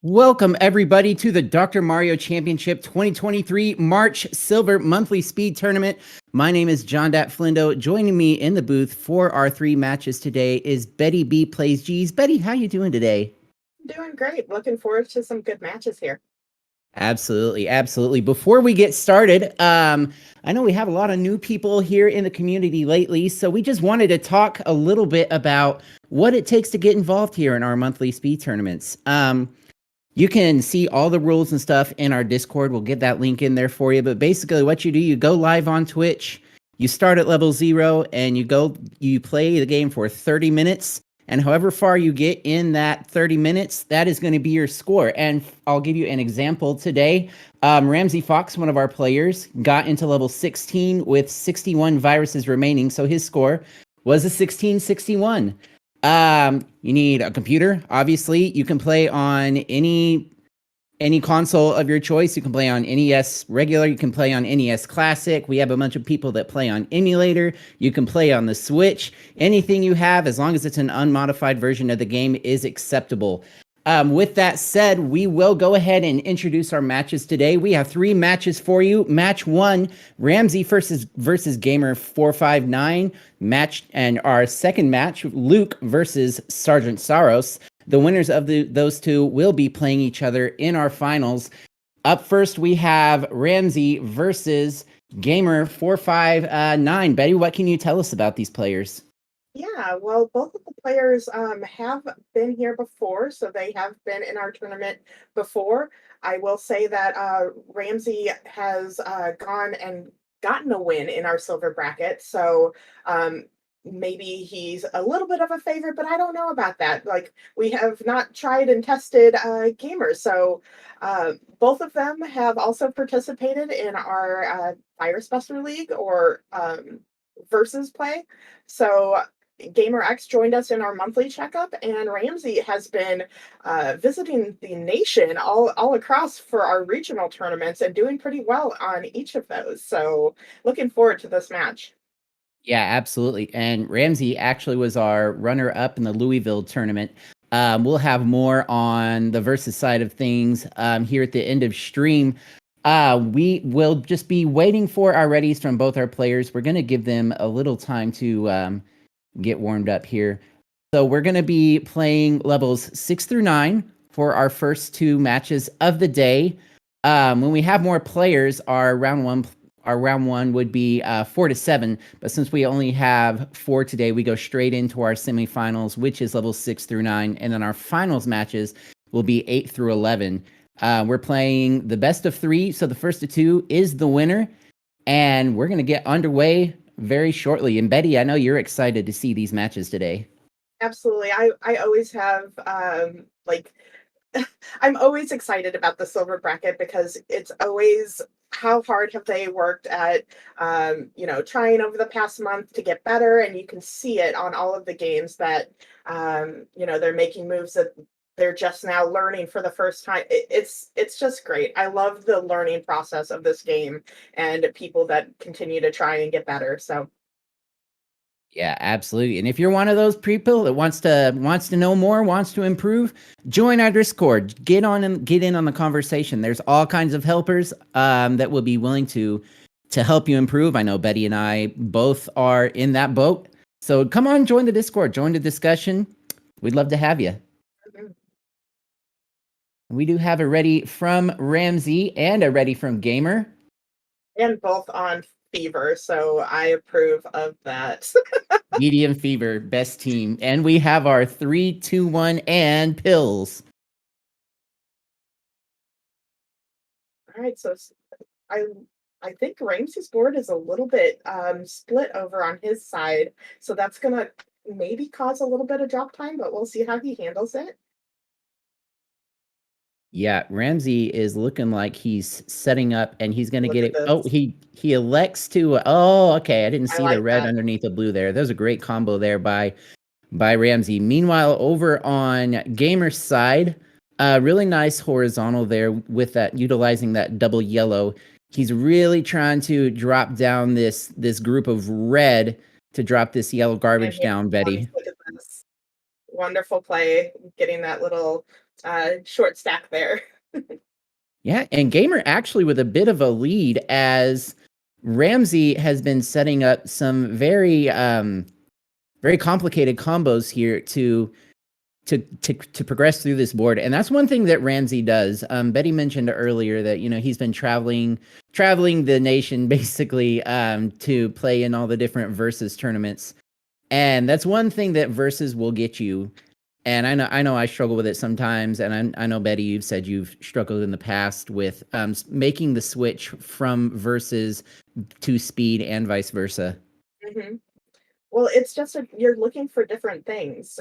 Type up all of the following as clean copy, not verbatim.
Welcome, everybody, to the Dr. Mario Championship 2023 March Silver Monthly Speed Tournament. My name is John Dat Flindo. Joining me in the booth for our three matches today is Betty B Plays G's. Betty, how you doing today? Doing great. Looking forward to some good matches here. Absolutely, absolutely. Before we get started, I know we have a lot of new people here in the community lately, so we just wanted to talk a little bit about what it takes to get involved here in our monthly speed tournaments. You can see all the rules and stuff in our Discord. We'll get that link in there for you. But basically what you do, you go live on Twitch, you start at level 0, and you play the game for 30 minutes. And however far you get in that 30 minutes, that is going to be your score. And I'll give you an example today. Ramseyfox, one of our players, got into level 16 with 61 viruses remaining. So his score was a 1661. You need a computer. Obviously, you can play on any console of your choice. You can play on NES regular. You can play on NES Classic. We have a bunch of people that play on emulator. You can play on the Switch. Anything you have, as long as it's an unmodified version of the game, is acceptable. With that said, we will go ahead and introduce our matches today. We have 3 matches for you. Match 1, Ramsey versus Gamer459. And our second match, Luke versus SgtSarros. The winners of those two will be playing each other in our finals. Up first, we have Ramsey versus Gamer459. Betty, what can you tell us about these players? Yeah, well, both of the players have been here before, so they have been in our tournament before. I will say that Ramsey has gone and gotten a win in our silver bracket, so maybe he's a little bit of a favorite, but I don't know about that. Like, we have not tried and tested gamers, so both of them have also participated in our Fire Buster League or versus play. So Gamer X joined us in our monthly checkup, and Ramsey has been visiting the nation all across for our regional tournaments and doing pretty well on each of those. So looking forward to this match. Yeah, absolutely. And Ramsey actually was our runner-up in the Louisville tournament. We'll have more on the versus side of things here at the end of stream. We will just be waiting for our readies from both our players. We're going to give them a little time to get warmed up here. So we're going to be playing levels 6 through 9 for our first 2 matches of the day. When we have more players, our round one would be 4 to 7. But since we only have 4 today, we go straight into our semifinals, which is levels 6 through 9. And then our finals matches will be 8 through 11. We're playing the best of 3. So the first of 2 is the winner. And we're going to get underway very shortly. And Betty, I know you're excited to see these matches today. Absolutely. I always have like I'm always excited about the silver bracket because it's always how hard have they worked at trying over the past month to get better, and you can see it on all of the games that they're making moves that they're just now learning for the first time. It's just great. I love the learning process of this game and people that continue to try and get better. So Yeah, absolutely. And if you're one of those people that wants to know more, wants to improve, join our Discord. Get on and get in on the conversation. There's all kinds of helpers that will be willing to help you improve. I know Betty and I both are in that boat. So come on, join the Discord, join the discussion. We'd love to have you. mhm. We do have a ready from Ramsey and a ready from Gamer. And both on fever, so I approve of that. Medium Fever, best team. And we have our 3, 2, 1, and pills. All right, so I I think Ramsey's board is a little bit split over on his side, so that's gonna maybe cause a little bit of drop time, but we'll see how he handles it. Yeah, Ramsey is looking like he's setting up and he's going to Look get at it. Oh, this. he elects to. Oh, okay. I didn't I see the like red that. underneath the blue there. There's a great combo there by Ramsey. Meanwhile, over on Gamer's side, really nice horizontal there with that, utilizing that double yellow. He's really trying to drop down this group of red to drop this yellow And garbage here down, he comes. Betty. Look at this. Wonderful play, getting that little short stack there. Yeah, and Gamer actually with a bit of a lead as Ramsey has been setting up some very complicated combos here to progress through this board. And that's one thing that Ramsey does. Betty mentioned earlier that, he's been traveling the nation basically to play in all the different versus tournaments. And that's one thing that versus will get you. And I know I struggle with it sometimes. And I know, Betty, you've said you've struggled in the past with making the switch from versus to speed and vice versa. Mm-hmm. Well, it's just you're looking for different things.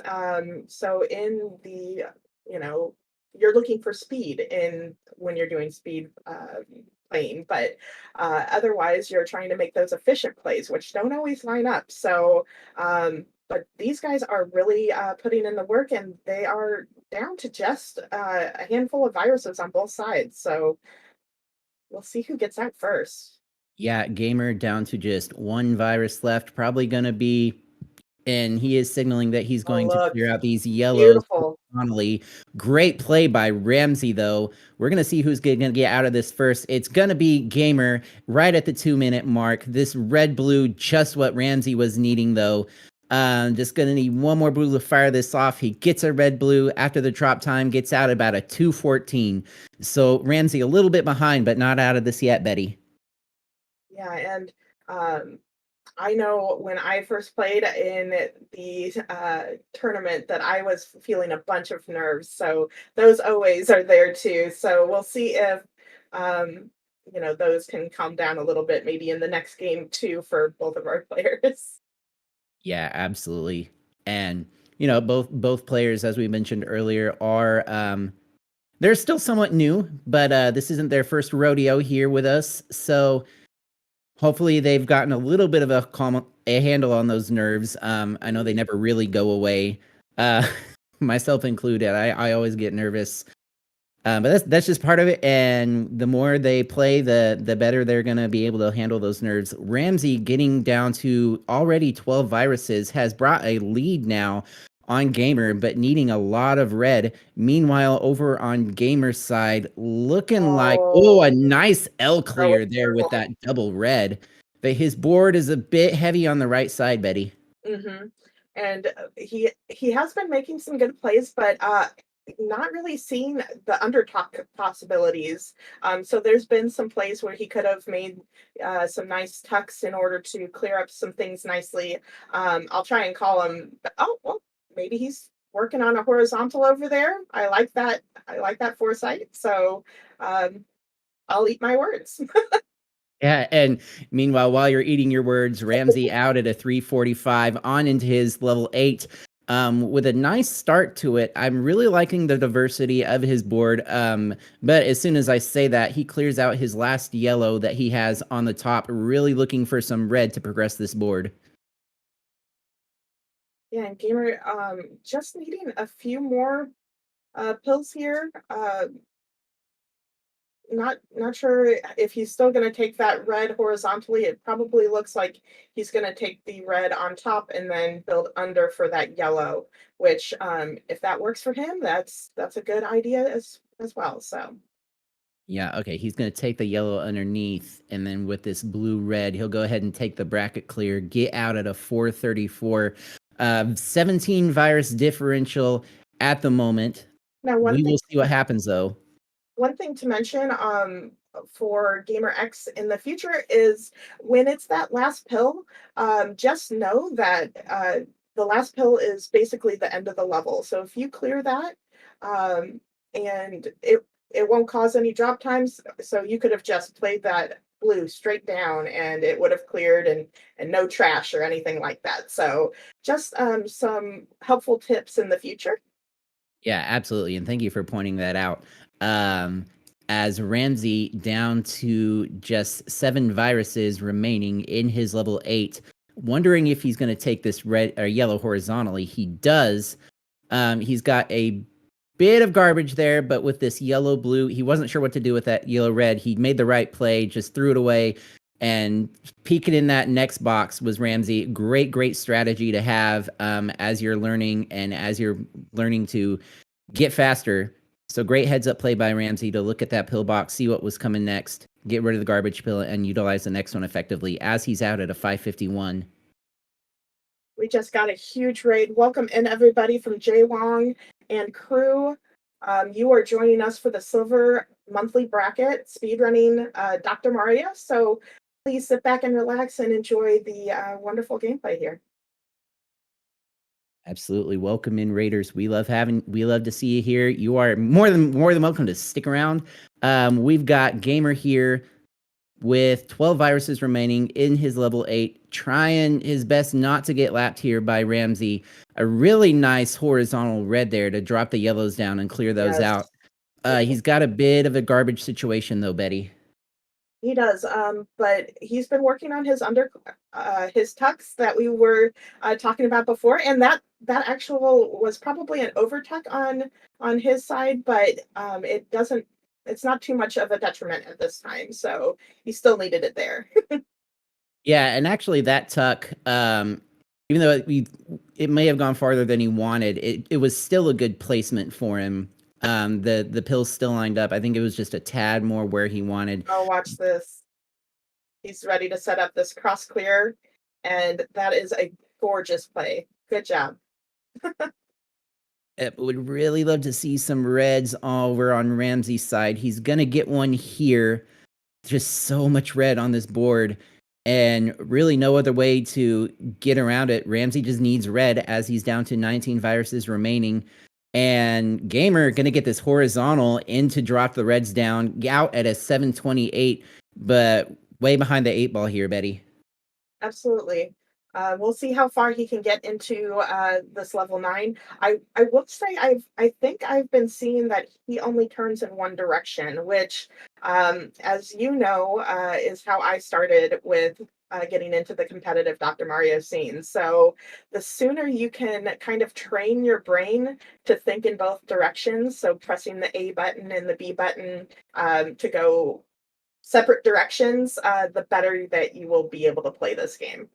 So in the, you're looking for speed in when you're doing speed playing, but otherwise you're trying to make those efficient plays, which don't always line up. So, but these guys are really putting in the work, and they are down to just a handful of viruses on both sides. So we'll see who gets out first. Yeah, Gamer down to just one virus left, probably going to be, and he is signaling that he's Oh, going to look, clear out these yellows. beautiful. Connolly. Great play by Ramsey, though. We're going to see who's going to get out of this first. It's going to be Gamer right at the 2-minute mark. This red-blue, just what Ramsey was needing, though. Just going to need one more blue to fire this off. He gets a red-blue after the drop time, gets out about a 2:14. So Ramsey a little bit behind, but not out of this yet, Betty. Yeah, and I know when I first played in the tournament that I was feeling a bunch of nerves. So those always are there too. So we'll see if those can calm down a little bit, maybe in the next game too, for both of our players. Yeah, absolutely. And both players, as we mentioned earlier, are they're still somewhat new, but this isn't their first rodeo here with us. So hopefully they've gotten a little bit of a handle on those nerves. I know they never really go away, myself included. I always get nervous, but that's just part of it. And the more they play, the better they're gonna be able to handle those nerves. Ramsey getting down to already 12 viruses has brought a lead now on Gamer, but needing a lot of red. Meanwhile, over on Gamer's side, looking like a Oh, nice L that was clear there with terrible. that double red. But his board is a bit heavy on the right side, Betty. Hmm. And he has been making some good plays, but not really seeing the undertalk possibilities. So there's been some plays where he could have made some nice tucks in order to clear up some things nicely. I'll try and call him. Oh, well, maybe he's working on a horizontal over there. I like that. I like that foresight. So um, I'll eat my words. Yeah, and meanwhile, while you're eating your words, Ramsey out at a 345 on into his level 8 with a nice start to it. I'm really liking the diversity of his board, but as soon as I say that, he clears out his last yellow that he has on the top, really looking for some red to progress this board. Yeah, and Gamer just needing a few more pills here. Not sure if he's still going to take that red horizontally. It probably looks like he's going to take the red on top and then build under for that yellow, which if that works for him, that's a good idea as well. So Yeah, okay, he's going to take the yellow underneath, and then with this blue-red, he'll go ahead and take the bracket clear, get out at a 434. 17 virus differential at the moment. now We will see what happens, though. one thing to mention for Gamer X in the future is when it's that last pill, just know that the last pill is basically the end of the level. So if you clear that, and it won't cause any drop times, so you could have just played that blue straight down and it would have cleared and no trash or anything like that. So just some helpful tips in the future. Yeah, absolutely, and thank you for pointing that out. Um, as Ramsey down to just 7 viruses remaining in his level 8, wondering if he's going to take this red or yellow horizontally. He does. He's got a bit of garbage there, but with this yellow blue, he wasn't sure what to do with that yellow red. He made the right play, just threw it away, and peeking in that next box was Ramsey. Great strategy to have as you're learning and as you're learning to get faster. So great heads up play by Ramsey to look at that pillbox, see what was coming next, get rid of the garbage pill, and utilize the next one effectively as he's out at a 551. We just got a huge raid. Welcome in everybody from Jay Wong and crew. You are joining us for the silver monthly bracket speedrunning Dr. Mario. So please sit back and relax and enjoy the wonderful gameplay here. Absolutely. Welcome in, Raiders. We love to see you here. You are more than welcome to stick around. We've got Gamer here with 12 viruses remaining in his level 8, trying his best not to get lapped here by Ramsey. A really nice horizontal red there to drop the yellows down and clear those out. He's got a bit of a garbage situation though, Betty. He does, but he's been working on his his tucks that we were talking about before, and that actual was probably an over tuck on his side, but it's not too much of a detriment at this time, so he still needed it there. Yeah, and actually that tuck, even though it may have gone farther than he wanted, it was still a good placement for him. The pills still lined up. I think it was just a tad more where he wanted. Oh, watch this. He's ready to set up this cross clear, and that is a gorgeous play. Good job. I would really love to see some reds over on Ramsey's side. He's going to get one here. Just so much red on this board, and really no other way to get around it. Ramsey just needs red as he's down to 19 viruses remaining. And Gamer going to get this horizontal in to drop the reds down, out at a 728, but way behind the 8 ball here, Betty. Absolutely. We'll see how far he can get into this level 9. I will say I think I've been seeing that he only turns in one direction, which, as you know, is how I started with getting into the competitive Dr. Mario scene. So the sooner you can kind of train your brain to think in both directions, so pressing the A button and the B button to go separate directions, the better that you will be able to play this game.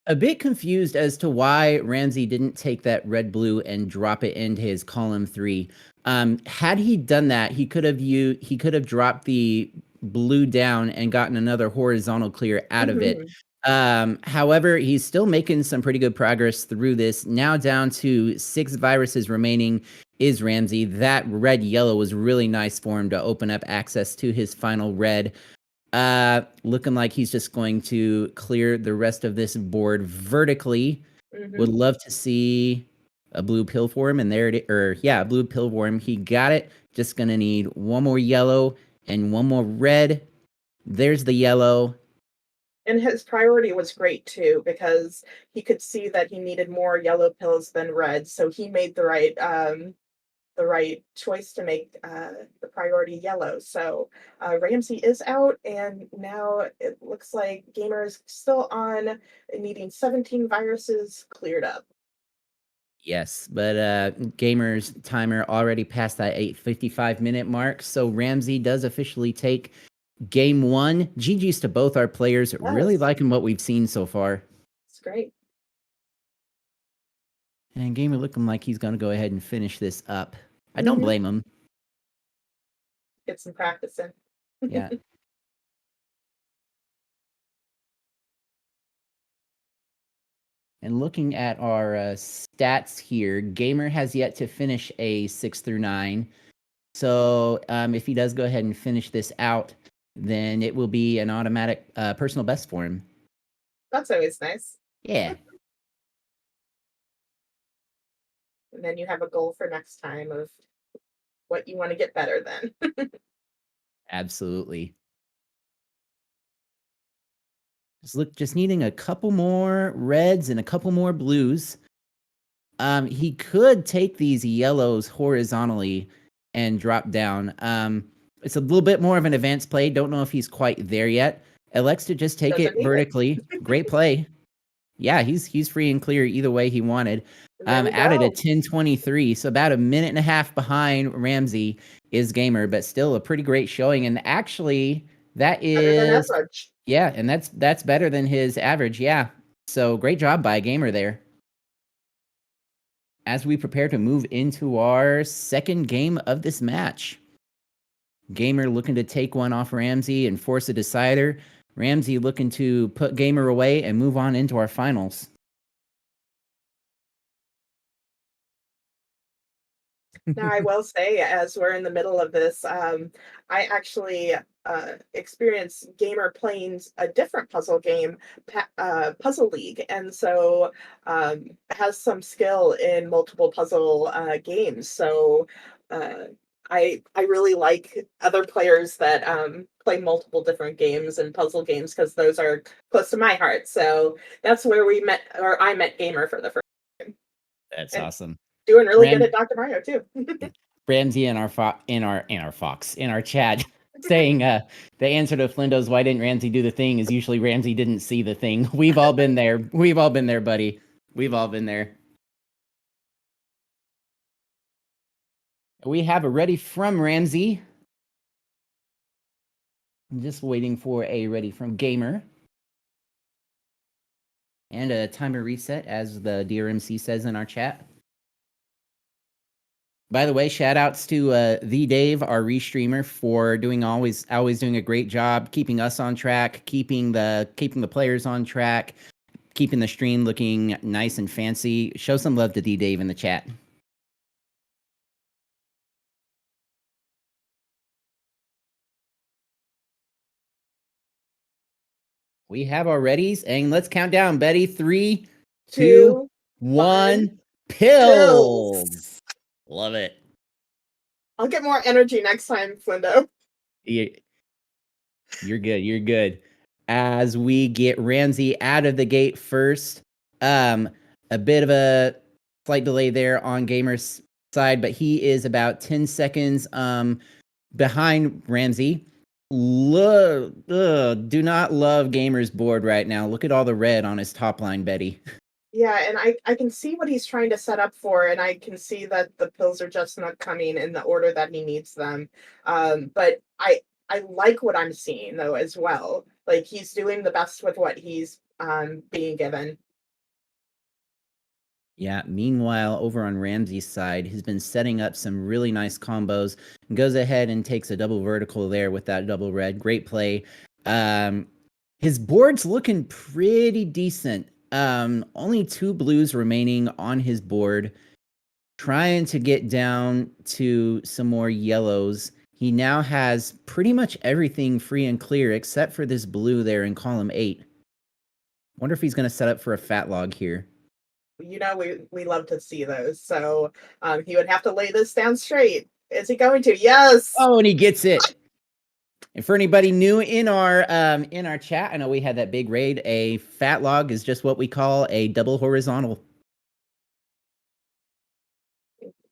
A bit confused as to why Ramsey didn't take that red-blue and drop it into his column 3. Had he done that, he could have dropped the blue down and gotten another horizontal clear out of it. However, he's still making some pretty good progress through this. Now down to 6 viruses remaining is Ramsey. That red-yellow was really nice for him to open up access to his final red. Looking like he's just going to clear the rest of this board vertically. Would love to see a blue pill for him, and there it is. Or yeah, a blue pill for him. He got it. Just gonna need one more yellow and one more red. There's the yellow. And his priority was great too, because he could see that he needed more yellow pills than red, so he made the right choice to make the priority yellow. So Ramsey is out, and now it looks like Gamer is still on, needing 17 viruses cleared up. Yes, but Gamer's timer already passed that 8:55 mark, so Ramsey does officially take game 1. GG's to both our players. Really liking what we've seen so far. It's great. And Gamer looking like he's going to go ahead and finish this up. I don't blame him. Get some practice in. Yeah. And looking at our stats here, Gamer has yet to finish a 6 through 9. So if he does go ahead and finish this out, then it will be an automatic personal best for him. That's always nice. Yeah. And then you have a goal for next time of what you want to get better then. Absolutely. Just needing a couple more reds and a couple more blues. He could take these yellows horizontally and drop down. It's a little bit more of an advanced play. Don't know if he's quite there yet. Elects to just take it vertically. Great play. Yeah, he's free and clear either way he wanted. Added a 10:23, so about a minute and a half behind Ramsey is Gamer, but still a pretty great showing. And actually, that is yeah, and that's better than his average. Yeah, so great job by Gamer there. as we prepare to move into our second game of this match. Gamer looking to take one off Ramsey and force a decider. Ramsey looking to put Gamer away and move on into our finals. Now, I will say, as we're in the middle of this, I actually experienced Gamer playing a different puzzle game, Puzzle League, and so has some skill in multiple puzzle games. So I really like other players that play multiple different games and puzzle games because those are close to my heart. So that's where we met, or I met Gamer for the first time. That's And awesome. doing really good at Dr. Mario too. Ramsey in our Fox in our chat saying the answer to Flindo's why didn't Ramsey do the thing is usually Ramsey didn't see the thing. We've all been there. We've all been there, buddy. We've all been there. We have a ready from Ramsey. I'm just waiting for a ready from Gamer. And a timer reset, as the DrMC says in our chat. By the way, shout outs to the Dave, our restreamer, for doing always doing a great job keeping us on track, keeping the players on track, keeping the stream looking nice and fancy. Show some love to D Dave in the chat. We have our readies, and let's count down, Betty. 3, 2, 1. Pills. Love it. I'll get more energy next time, Flindo. You're good. You're good. As we get Ramsey out of the gate first, a bit of a slight delay there on Gamer's side, but he is about 10 seconds behind Ramsey. Do not love Gamer's board right now. Look at all the red on his top line, Betty. Yeah, and I can see what he's trying to set up for, and I can see that the pills are just not coming in the order that he needs them. But I like what I'm seeing though as well. Like he's doing the best with what he's being given. Yeah, meanwhile, over on Ramsey's side, he's been setting up some really nice combos. Goes ahead and takes a double vertical there with that double red. Great play. His board's looking pretty decent. Only 2 blues remaining on his board. Trying to get down to some more yellows. He now has pretty much everything free and clear except for this blue there in column 8. Wonder if he's going to set up for a fat log here. You know, we love to see those. So he would have to lay this down straight. Is he going to? Yes. Oh, and he gets it. And for anybody new in our chat, I know we had that big raid. A fat log is just what we call a double horizontal.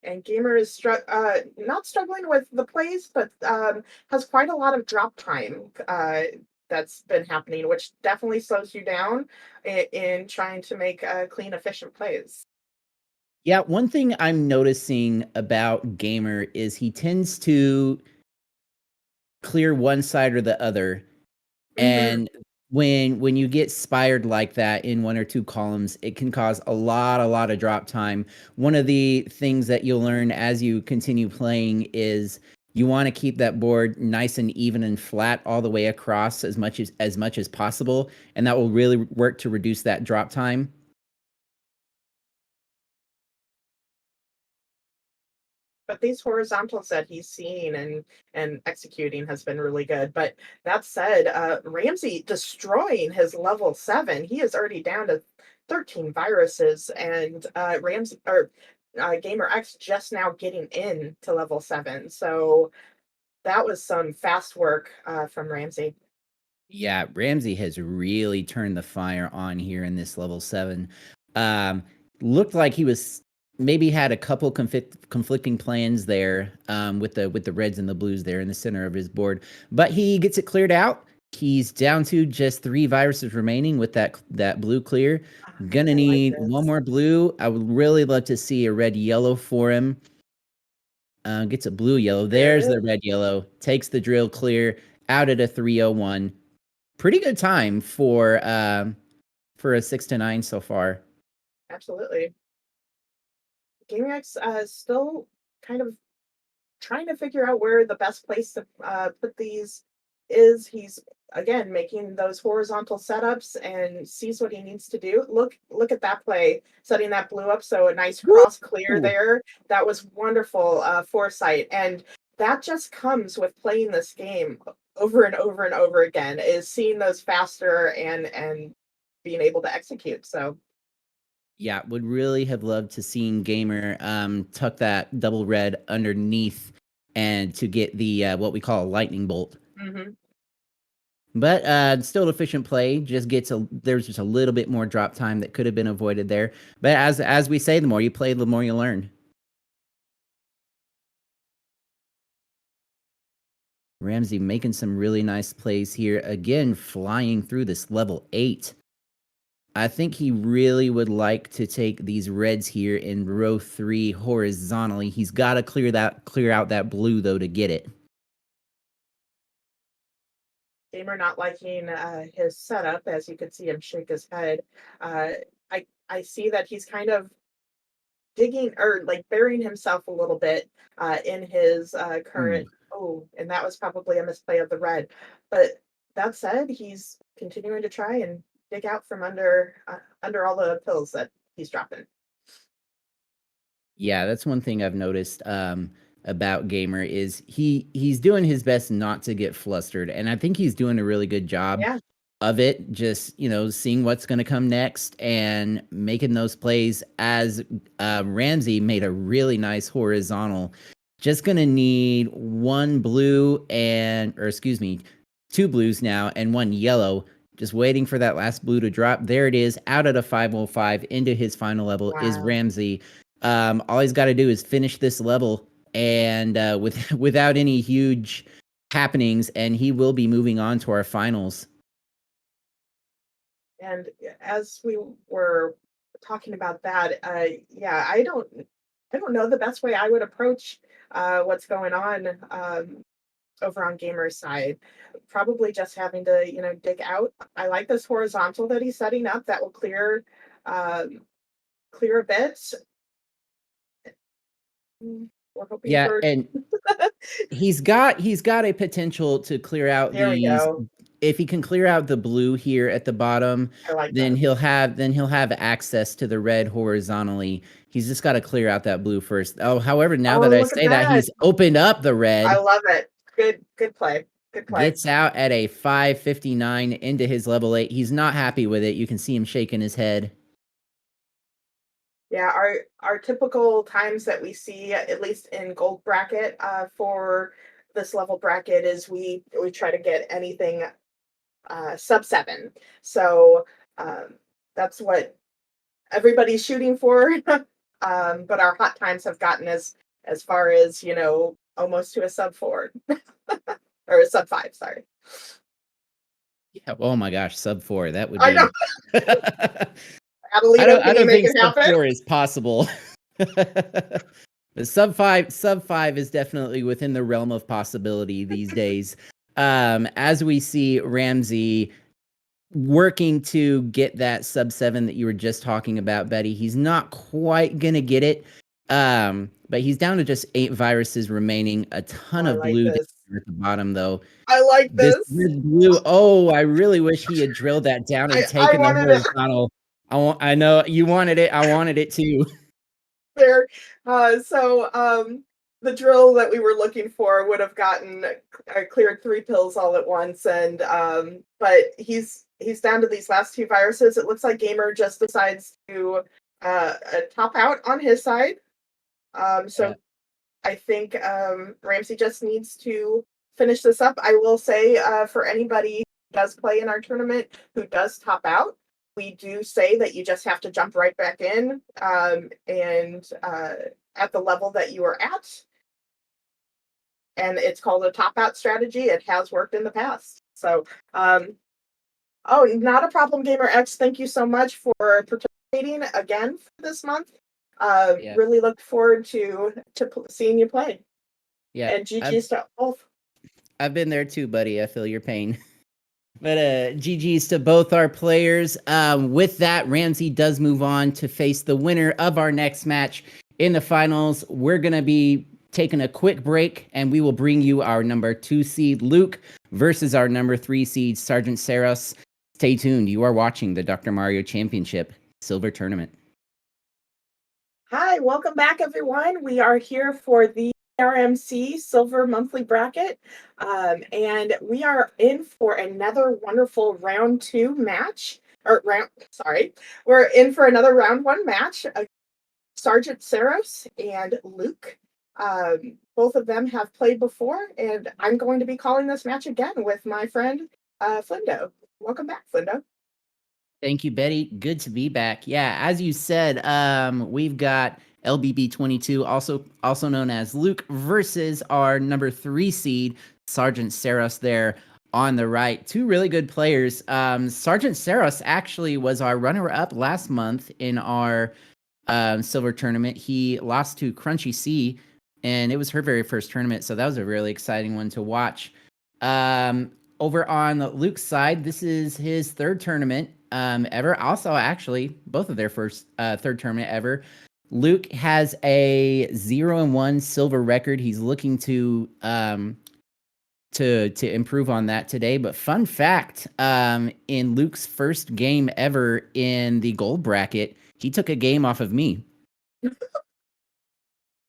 And Gamer is not struggling with the plays, but has quite a lot of drop time that's been happening, which definitely slows you down in trying to make clean, efficient plays. Yeah, one thing I'm noticing about Gamer is he tends to clear one side or the other. And when you get spired like that in 1 or 2 columns, it can cause a lot of drop time. One of the things that you'll learn as you continue playing is you want to keep that board nice and even and flat all the way across as much as possible, and that will really work to reduce that drop time. But these horizontals that he's seeing and executing has been really good. But that said, Ramsey destroying his level 7. He is already down to 13 viruses, and Gamer X just now getting in to level 7. So that was some fast work from Ramsey. Yeah, Ramsey has really turned the fire on here in this level 7. Looked like he was maybe had a couple conflicting plans there with the reds and the blues there in the center of his board, but he gets it cleared out. He's down to just 3 viruses remaining with that blue clear. Gonna need one more blue. I would really love to see a red yellow for him. Gets a blue yellow. There's the red yellow. Takes the drill clear out at a 301. Pretty good time for a 6 to 9 so far. Absolutely. GameX still kind of trying to figure out where the best place to put these is. He's again making those horizontal setups and sees what he needs to do. Look at that play, setting that blue up, so a nice cross clear there. That was wonderful foresight, and that just comes with playing this game over and over and over again, is seeing those faster and being able to execute. So Yeah, would really have loved to seen Gamer tuck that double red underneath and to get the what we call a lightning bolt. mhm. But still an efficient play. Just there's just a little bit more drop time that could have been avoided there. But as we say, the more you play, the more you learn. Ramsey making some really nice plays here. Again, flying through this level 8. I think he really would like to take these reds here in row 3 horizontally. He's got to clear out that blue though to get it. Gamer not liking his setup, as you could see him shake his head. I see that he's kind of digging or like burying himself a little bit in his current. Oh, and that was probably a misplay of the red. But that said, he's continuing to try and dig out from under all the pills that he's dropping. Yeah, that's one thing I've noticed about Gamer is he's doing his best not to get flustered, and I think he's doing a really good job Yeah. of it. Just seeing what's going to come next and making those plays. As Ramsey made a really nice horizontal. Just going to need one blue two blues now and one yellow. Just waiting for that last blue to drop. There it is, out at a 505 into his final level. Is Wow. Ramsey. All he's got to do is finish this level and without any huge happenings, and he will be moving on to our finals. And as we were talking about that, yeah, I don't know the best way I would approach what's going on over on Gamer's side. Probably just having to dig out. I like this horizontal that he's setting up. That will clear a bit. We're hoping Yeah, for. and he's got a potential to clear out There we these. go. If he can clear out the blue here at the bottom, I like then that. he'll have access to the red horizontally. He's just got to clear out that blue first. Oh, however, now Oh, that I look at say that, that. he's opened up the I red. love it. Good play. Good play. Gets out at a 559 into his level 8. He's not happy with it. You can see him shaking his head. Yeah, our typical times that we see, at least in gold bracket, for this level bracket, is we try to get anything sub 7. So that's what everybody's shooting for. But our hot times have gotten as far as almost to a sub 4 or a sub 5. Sorry. Yeah. Oh my gosh, sub 4. That would be. I know. I Can you don't make think it sub happen? 4 is possible. But sub 5 is definitely within the realm of possibility these days. As we see Ramsey working to get that sub 7 that you were just talking about, Betty. He's not quite gonna get it. But he's down to just 8 viruses remaining. A ton I of like blue this. at the bottom though. I like This this. blue. Oh, I really wish he had drilled that down and I taken the wanted it horizontal. I know you wanted it. I wanted it too. there. The drill that we were looking for would have gotten cleared 3 pills all at once, and but he's down to these last 2 viruses. It looks like Gamer just decides to top out on his side. So Yeah. I think Ramsey just needs to finish this up. I will say for anybody who does play in our tournament who does top out, we do say that you just have to jump right back in and at the level that you are at. And it's called a top out strategy. It has worked in the past. So, oh, not a problem, Gamer X. Thank you so much for participating again for this month. Yeah. Really look forward to seeing you play. Yeah. And GG's to both. I've been there too, buddy. I feel your pain. But GG's to both our players. With that, Ramsey does move on to face the winner of our next match in the finals. We're going to be taking a quick break, and we will bring you our number 2 seed Luke versus our number 3 seed SgtSarros. Stay tuned. You are watching the Dr. Mario Championship Silver Tournament. Hi, welcome back, everyone. We are here for the DrMC Silver Monthly Bracket, and we are in for another wonderful round 2 match. We're in for another round 1 match. SgtSarros and Luke. Both of them have played before, and I'm going to be calling this match again with my friend Flindo. Welcome back, Flindo. Thank you, Betty. Good to be back. Yeah, as you said, we've got LBB22, also known as Luke, versus our number 3 seed SgtSarros there on the right. Two really good players. SgtSarros actually was our runner-up last month in our silver tournament. He lost to Crunchy C, and it was her very first tournament, so that was a really exciting one to watch. Over on Luke's side, this is his third tournament ever. Also, actually, both of their first third tournament ever. Luke has a 0-1 silver record. He's looking to improve on that today. But fun fact, in Luke's first game ever in the gold bracket, he took a game off of me.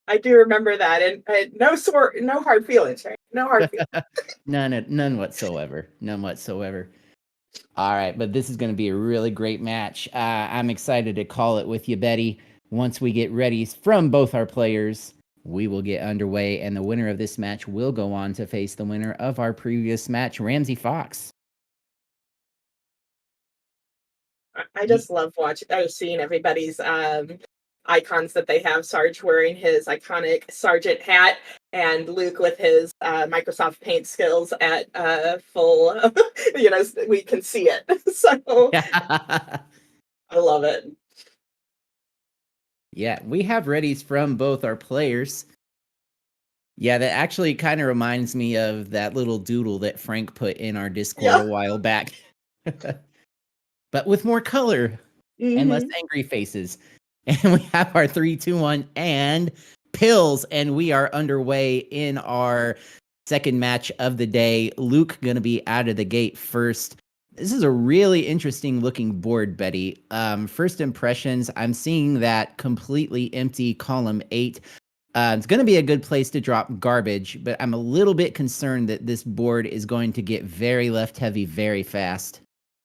I do remember that, and no hard feelings, right? No hard feelings. None whatsoever. None whatsoever. All right, but this is going to be a really great match. I'm excited to call it with you, Betty. Once we get ready from both our players, we will get underway, and the winner of this match will go on to face the winner of our previous match, Ramseyfox. I just love seeing everybody's icons that they have. Sarge wearing his iconic Sergeant hat, and Luke with his Microsoft Paint skills at full. We can see it. So I love it. Yeah, we have readies from both our players. Yeah, that actually kind of reminds me of that little doodle that Frank put in our Discord a while back. But with more color and less angry faces. And we have our 3, 2, 1 and pills, and we are underway in our second match of the day. Luke going to be out of the gate first. This is a really interesting looking board, Betty. First impressions, I'm seeing that completely empty column 8. It's going to be a good place to drop garbage, but I'm a little bit concerned that this board is going to get very left heavy very fast.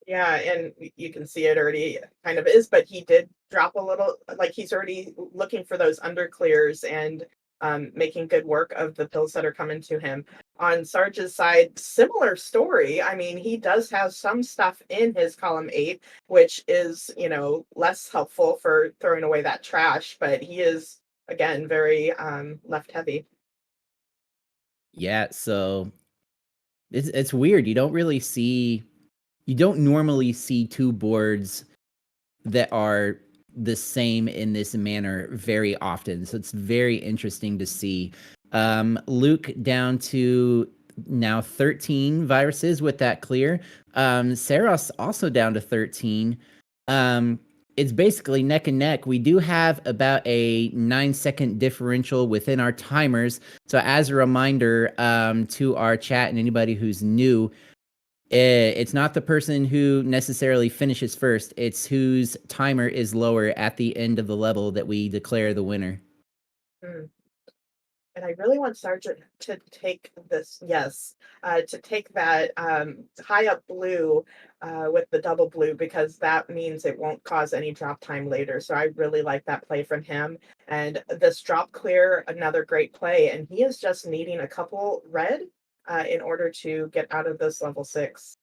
Yeah, and you can see it already kind of is, but he did drop a little, like he's already looking for those under clears and making good work of the pills that are coming to him. On Sarge's side, similar story. I mean, he does have some stuff in his column 8, which is, less helpful for throwing away that trash, but he is, again, very left heavy. Yeah, so it's weird. You don't normally see two boards that are the same in this manner very often. So it's very interesting to see. Luke down to now 13 viruses with that clear. Sarros also down to 13. It's basically neck and neck. We do have about a 9-second differential within our timers. So as a reminder to our chat and anybody who's new, it's not the person who necessarily finishes first. It's whose timer is lower at the end of the level that we declare the winner. And I really want Sargent to take this, to take that high up blue with the double blue, because that means it won't cause any drop time later. So I really like that play from him. And this drop clear, another great play. And he is just needing a couple red in order to get out of this level 6.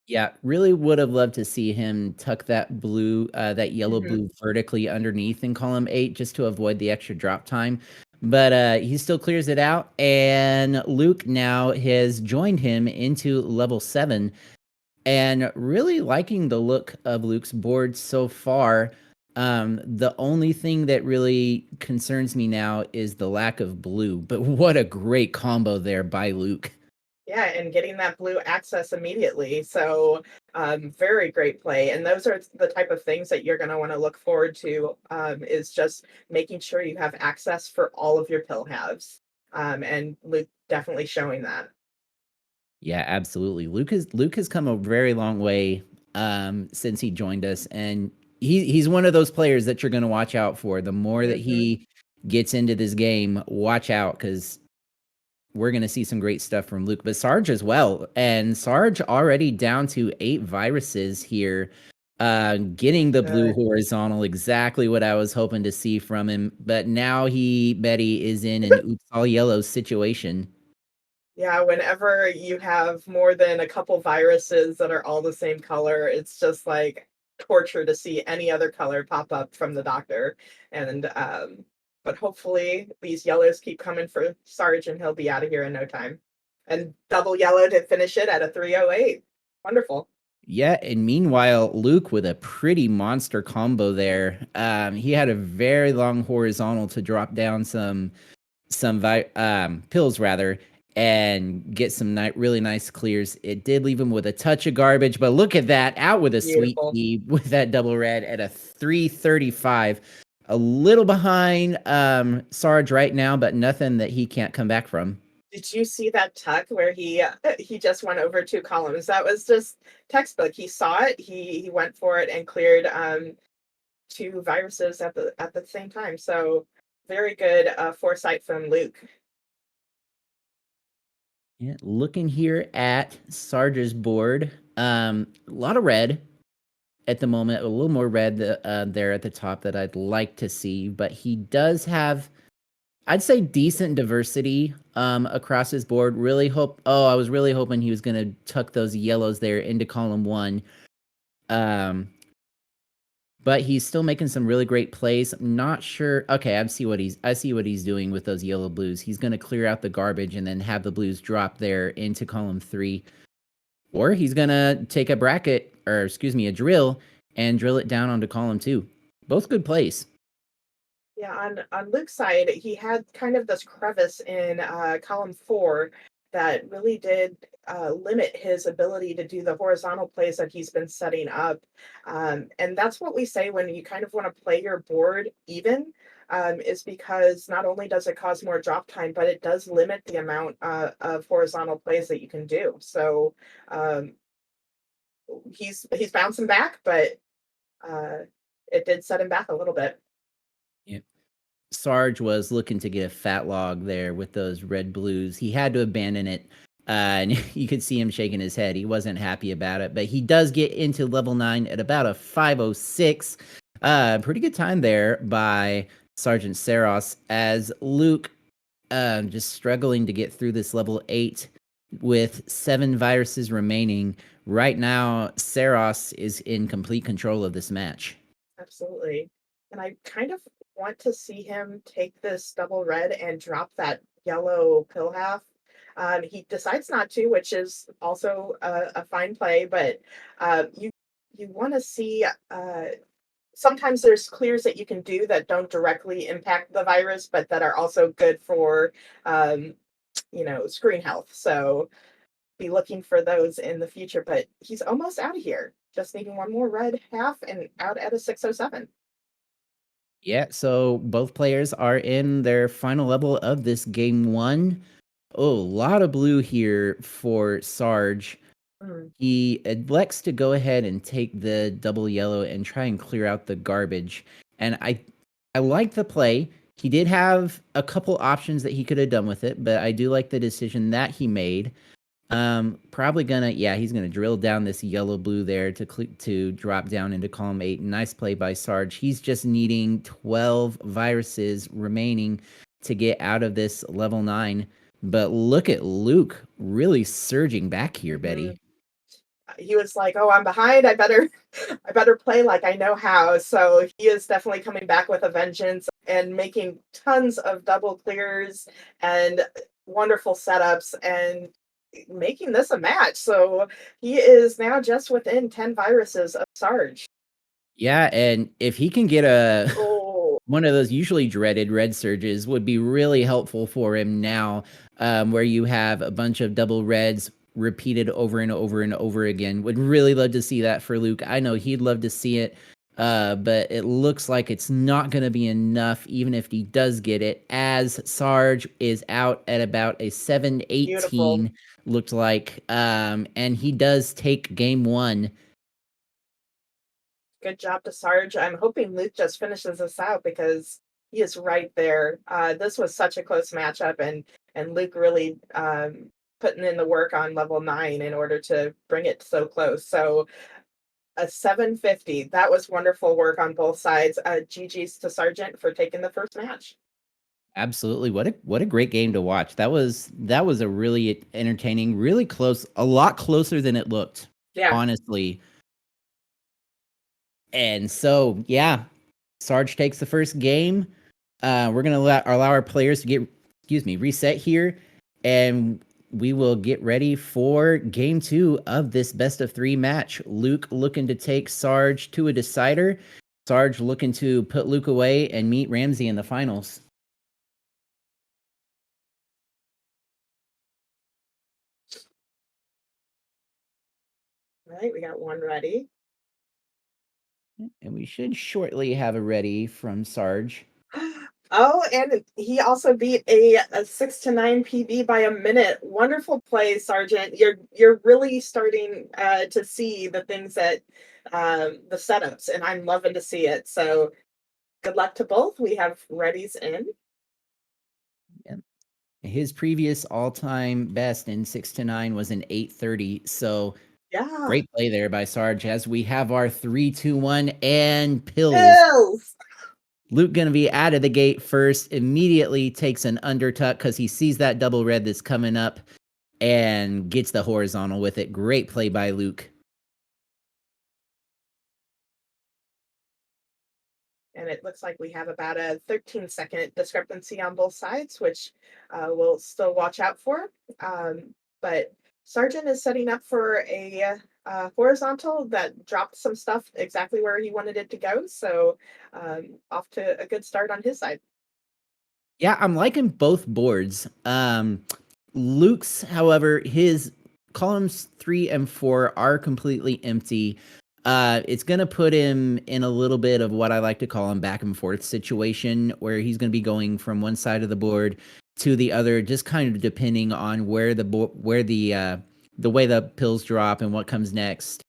Yeah, really would have loved to see him tuck that blue, that yellow blue vertically underneath in column 8 just to avoid the extra drop time. But he still clears it out, and Luke now has joined him into level 7, and really liking the look of Luke's board so far. The only thing that really concerns me now is the lack of blue, but what a great combo there by Luke. Yeah, and getting that blue access immediately. So Very great play. And those are the type of things that you're going to want to look forward to, is just making sure you have access for all of your pill halves. And Luke definitely showing that. Yeah, absolutely. Luke has come a very long way since he joined us, and he's one of those players that you're going to watch out for. The more that Hmm. he gets into this game, watch out because we're going to see some great stuff from Luke, but Sarge as well. And Sarge already down to 8 viruses here, getting the blue Good. horizontal, exactly what I was hoping to see from him. But now Betty is in an oops all yellow situation. Yeah, whenever you have more than a couple viruses that are all the same color, it's just like torture to see any other color pop up from the doctor. And but hopefully these yellows keep coming for Sarge and he'll be out of here in no time. And double yellow to finish it at a 308. Wonderful. Yeah, and meanwhile, Luke with a pretty monster combo there. He had a very long horizontal to drop down some pills rather, and get some really nice clears. It did leave him with a touch of garbage, but look at that, out with a sweet Beautiful. tea with that double red at a 335. A little behind Sarge right now, but nothing that he can't come back from. Did you see that tuck where he just went over 2 columns? That was just textbook. He saw it, he went for it and cleared 2 viruses at the same time. So very good foresight from Luke. Yeah, looking here at Sarge's board, a lot of red at the moment, a little more red there at the top that I'd like to see, but he does have, I'd say, decent diversity across his board. Really hope. Oh, I was really hoping he was going to tuck those yellows there into column 1. Um, but he's still making some really great plays. I'm not sure. Okay, I see what he's doing with those yellow blues. He's going to clear out the garbage and then have the blues drop there into column 3, or he's going to take a bracket, or excuse me, a drill, and drill it down onto column 2. Both good plays. Yeah, on Luke's side, he had kind of this crevice in column 4 that really did limit his ability to do the horizontal plays that he's been setting up. And that's what we say when you kind of want to play your board even, is because not only does it cause more drop time, but it does limit the amount of horizontal plays that you can do. So um, he's bouncing back, but uh, it did set him back a little bit. Yeah. Sarge was looking to get a fat log there with those red blues. He had to abandon it. And you could see him shaking his head. He wasn't happy about it, but he does get into level 9 at about a 506. Pretty good time there by SgtSarros, as Luke just struggling to get through this level 8 with 7 viruses remaining. Right now, Saros is in complete control of this match. Absolutely. And I kind of want to see him take this double red and drop that yellow pill half. He decides not to, which is also a fine play, but you want to see sometimes there's clears that you can do that don't directly impact the virus, but that are also good for um, screen health. So be looking for those in the future, but he's almost out of here. Just needing one more red half and out at a 607. Yeah, so both players are in their final level of this game 1. Oh, a lot of blue here for Sarge. Mm. He elects to go ahead and take the double yellow and try and clear out the garbage. And I like the play. He did have a couple options that he could have done with it, but I do like the decision that he made. Probably he's gonna drill down this yellow blue there to drop down into column 8. Nice play by Sarge. He's just needing 12 viruses remaining to get out of this level 9. But look at Luke really surging back here, Mhm. Betty. He was like, "Oh, I'm behind. I better play like I know how." So he is definitely coming back with a vengeance and making tons of double clears and wonderful setups and making this a match. So he is now just within 10 viruses of Sarge. Yeah, and if he can get a Oh, one of those usually dreaded red surges would be really helpful for him now, where you have a bunch of double reds repeated over and over and over again. Would really love to see that for Luke. I know he'd love to see it, but it looks like it's not going to be enough, even if he does get it, as Sarge is out at about a 7-18, Beautiful. looked like, and he does take game one. Good job to Sarge. I'm hoping Luke just finishes this out because he is right there. This was such a close matchup, and Luke really putting in the work on level 9 in order to bring it so close. So a 750. That was wonderful work on both sides. GG's to Sargent for taking the first match. Absolutely. What a great game to watch. That was a really entertaining, really close, a lot closer than it looked, Yeah. honestly. And so, yeah, Sarge takes the first game. We're gonna allow our players to get, reset here, and we will get ready for game 2 of this best of 3 match. Luke looking to take Sarge to a decider. Sarge looking to put Luke away and meet Ramsey in the finals. All right, we got one ready. And we should shortly have a ready from Sarge. Oh, and he also beat a 6-9 PB by a minute. Wonderful play, Sargent. You're really starting to see the things that the setups, and I'm loving to see it. So good luck to both. We have readies in. Yeah. His previous all-time best in 6-9 was an 830. So Yeah. great play there by Sarge as we have our 3-2-1 and pills. Pills. Luke gonna be out of the gate first, immediately takes an undertuck because he sees that double red that's coming up and gets the horizontal with it. Great play by Luke. And it looks like we have about a 13-second discrepancy on both sides, which we'll still watch out for. But Sargent is setting up for a horizontal that dropped some stuff exactly where he wanted it to go. So off to a good start on his side. Yeah, I'm liking both boards. Luke's, however, his columns 3 and 4 are completely empty. It's gonna put him in a little bit of what I like to call him back and forth situation, where he's gonna be going from one side of the board to the other, just kind of depending on where the way the pills drop and what comes next.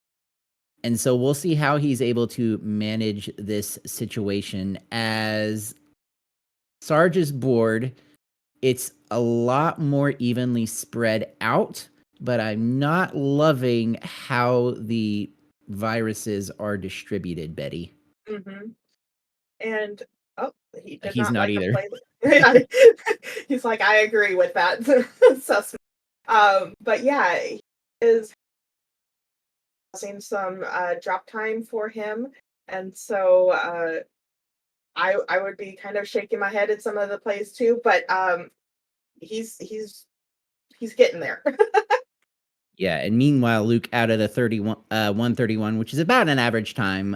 And so we'll see how he's able to manage this situation. As Sarge's board, it's a lot more evenly spread out, but I'm not loving how the viruses are distributed, Betty. Mm-hmm. And oh, he did He's not not like the either. play. He's like, I agree with that. Suspect. But yeah, he is causing some drop time for him, and so I would be kind of shaking my head at some of the plays too. But he's getting there. Yeah, and meanwhile, Luke out of the 131, which is about an average time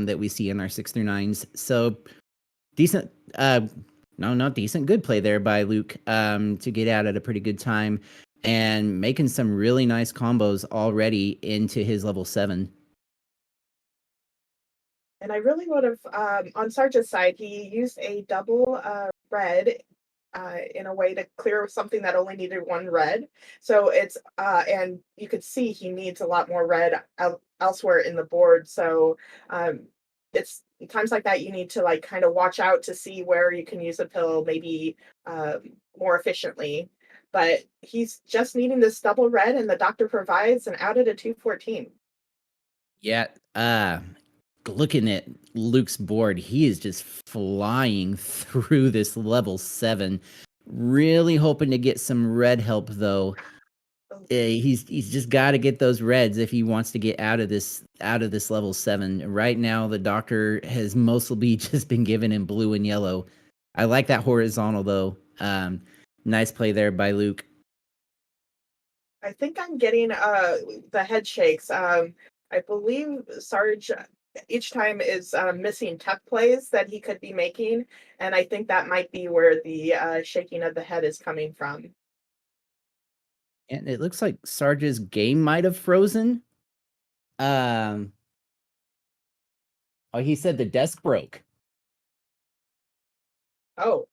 that we see in our 6 through 9s. So decent, no, not decent, good play there by Luke to get out at a pretty good time and making some really nice combos already into his level 7. And I really would have on Sarge's side, he used a double red in a way to clear something that only needed one red. So it's and you could see he needs a lot more red elsewhere in the board. So it's times like that you need to like kind of watch out to see where you can use a pill maybe more efficiently. But he's just needing this double red, and the doctor provides, and out at a 214. Yeah, looking at Luke's board, he is just flying through this level 7. Really hoping to get some red help though. He's just got to get those reds if he wants to get out of this level 7. Right now, the doctor has mostly just been given in blue and yellow. I like that horizontal though. Nice play there by Luke. I think I'm getting the head shakes. I believe Sarge each time is missing tuck plays that he could be making, and I think that might be where the shaking of the head is coming from. And it looks like Sarge's game might have frozen. Oh, he said the desk broke. Oh,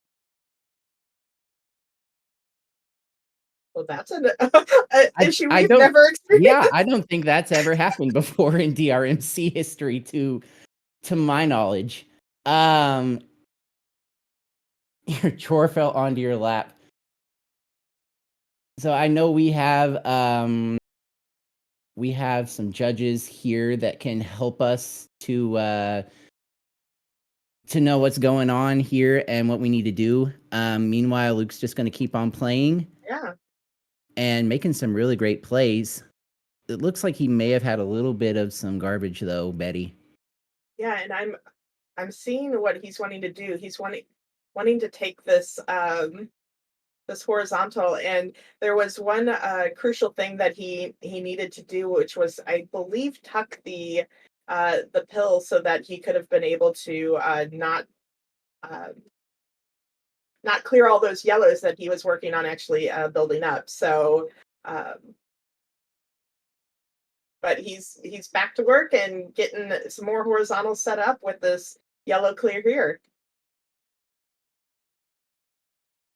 well, that's an issue I we've don't. never experienced. Yeah, I don't think that's ever happened before in DrMC history, to my knowledge. Your chore fell onto your lap. So I know we have some judges here that can help us to know what's going on here and what we need to do. Meanwhile, Luke's just going to keep on playing. Yeah. And making some really great plays. It looks like he may have had a little bit of some garbage though, Betty. Yeah, and I'm seeing what he's wanting to do. He's wanting to take this this horizontal, and there was one crucial thing that he needed to do, which was, I believe, tuck the pill so that he could have been able to uh, not clear all those yellows that he was working on actually building up. So um, but he's back to work and getting some more horizontals set up with this yellow clear here.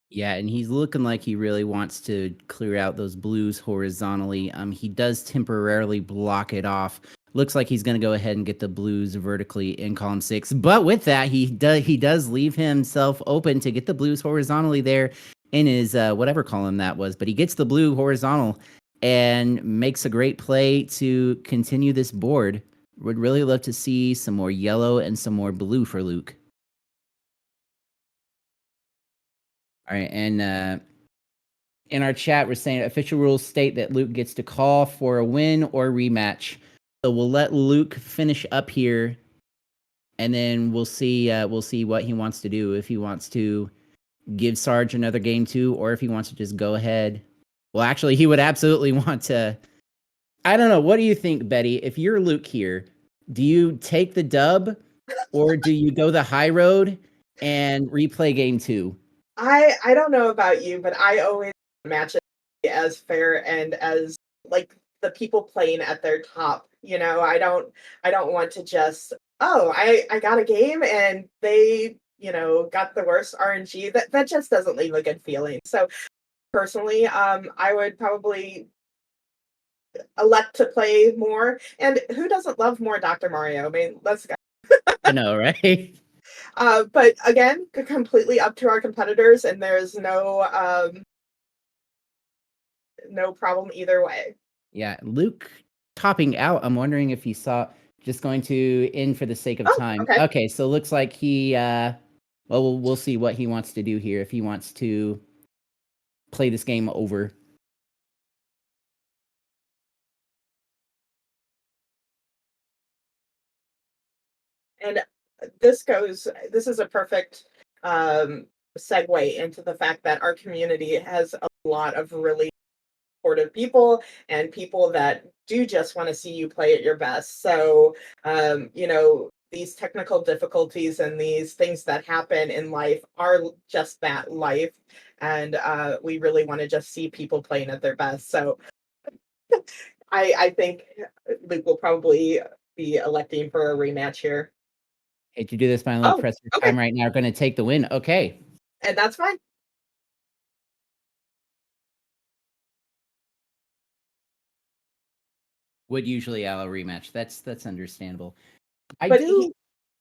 Yeah, and he's looking like he really wants to clear out those blues horizontally. He does temporarily block it off. Looks like he's going to go ahead and get the blues vertically in column 6. But with that, he does leave himself open to get the blues horizontally there in his whatever column that was. But he gets the blue horizontal and makes a great play to continue this board. Would really love to see some more yellow and some more blue for Luke. All right, and in our chat, we're saying official rules state that Luke gets to call for a win or rematch. So we'll let Luke finish up here, and then we'll see what he wants to do. If he wants to give Sarge another game 2, or if he wants to just go ahead. Well, actually, he would absolutely want to. I don't know. What do you think, Betty? If you're Luke here, do you take the dub, or do you go the high road and replay game 2? I don't know about you, but I always match it as fair and as like the people playing at their top. You know, I don't want to just, oh, I got a game and they, got the worst RNG. That just doesn't leave a good feeling. So personally, I would probably elect to play more. And who doesn't love more Dr. Mario? I mean, let's go. I know, right? But again, completely up to our competitors, and there's no problem either way. Yeah, Luke topping out. I'm wondering if he saw just going to end for the sake of Oh, time. okay. Okay, so looks like he well, we'll see what he wants to do here, if he wants to play this game over. And this is a perfect segue into the fact that our community has a lot of really supportive people and people that do just want to see you play at your best. So, these technical difficulties and these things that happen in life are just that, life. And we really want to just see people playing at their best. So I think Luke will probably be electing for a rematch here. Hate to do this, my little Oh, presser okay. time right now. Going to take the win. Okay. And that's fine. Would usually allow a rematch. That's understandable. I But do.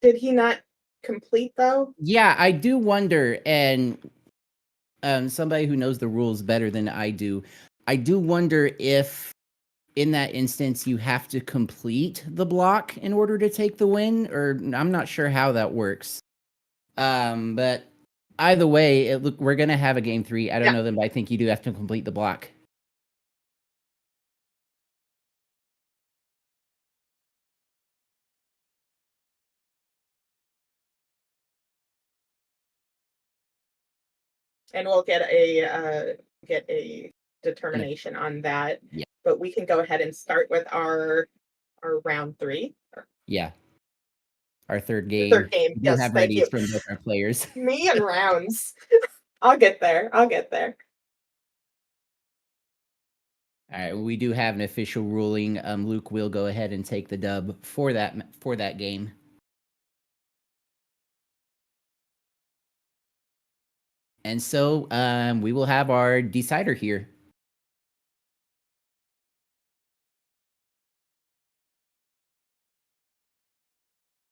did he not complete though? Yeah, I do wonder, and somebody who knows the rules better than I do wonder if in that instance you have to complete the block in order to take the win, or I'm not sure how that works. But either way, look, we're gonna have a game 3. I don't Yeah. know them, but I think you do have to complete the block. And we'll get a determination on that. Yeah, But we can go ahead and start with our round 3. yeah. Our third game. Third game. We do Yes, have thank you. readies from both our players. Me and rounds. I'll get there. I'll get there. All right, we do have an official ruling. Luke will go ahead and take the dub for that game. And so we will have our decider here.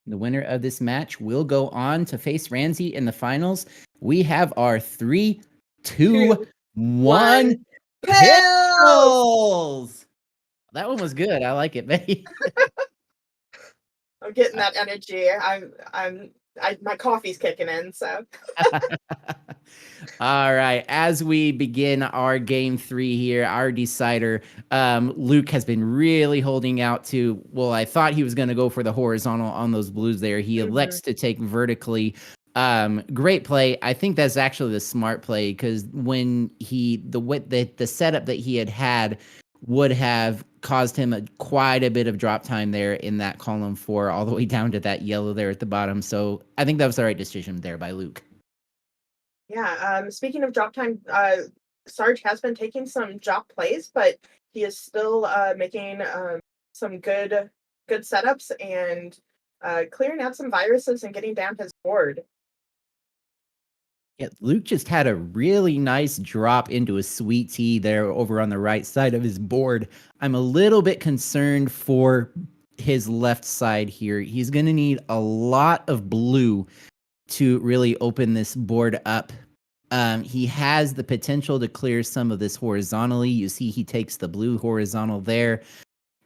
The winner of this match will go on to face Ramsey in the finals. We have our 3, 2, 1 Pills! pills. That one was good. I like it, Betty. I'm getting that energy. My coffee's kicking in, so. All right. As we begin our game 3 here, our decider, Luke has been really holding out to. Well, I thought he was going to go for the horizontal on those blues there. He elects to take vertically. Great play. I think that's actually the smart play because when the setup that he had would have caused him quite a bit of drop time there in that column 4, all the way down to that yellow there at the bottom. So I think that was the right decision there by Luke. Yeah, speaking of drop time, Sarge has been taking some drop plays, but he is still making some good setups and clearing out some viruses and getting down his board. Yeah, Luke just had a really nice drop into a sweet tea there over on the right side of his board. I'm a little bit concerned for his left side here. He's going to need a lot of blue to really open this board up. He has the potential to clear some of this horizontally. You see he takes the blue horizontal there.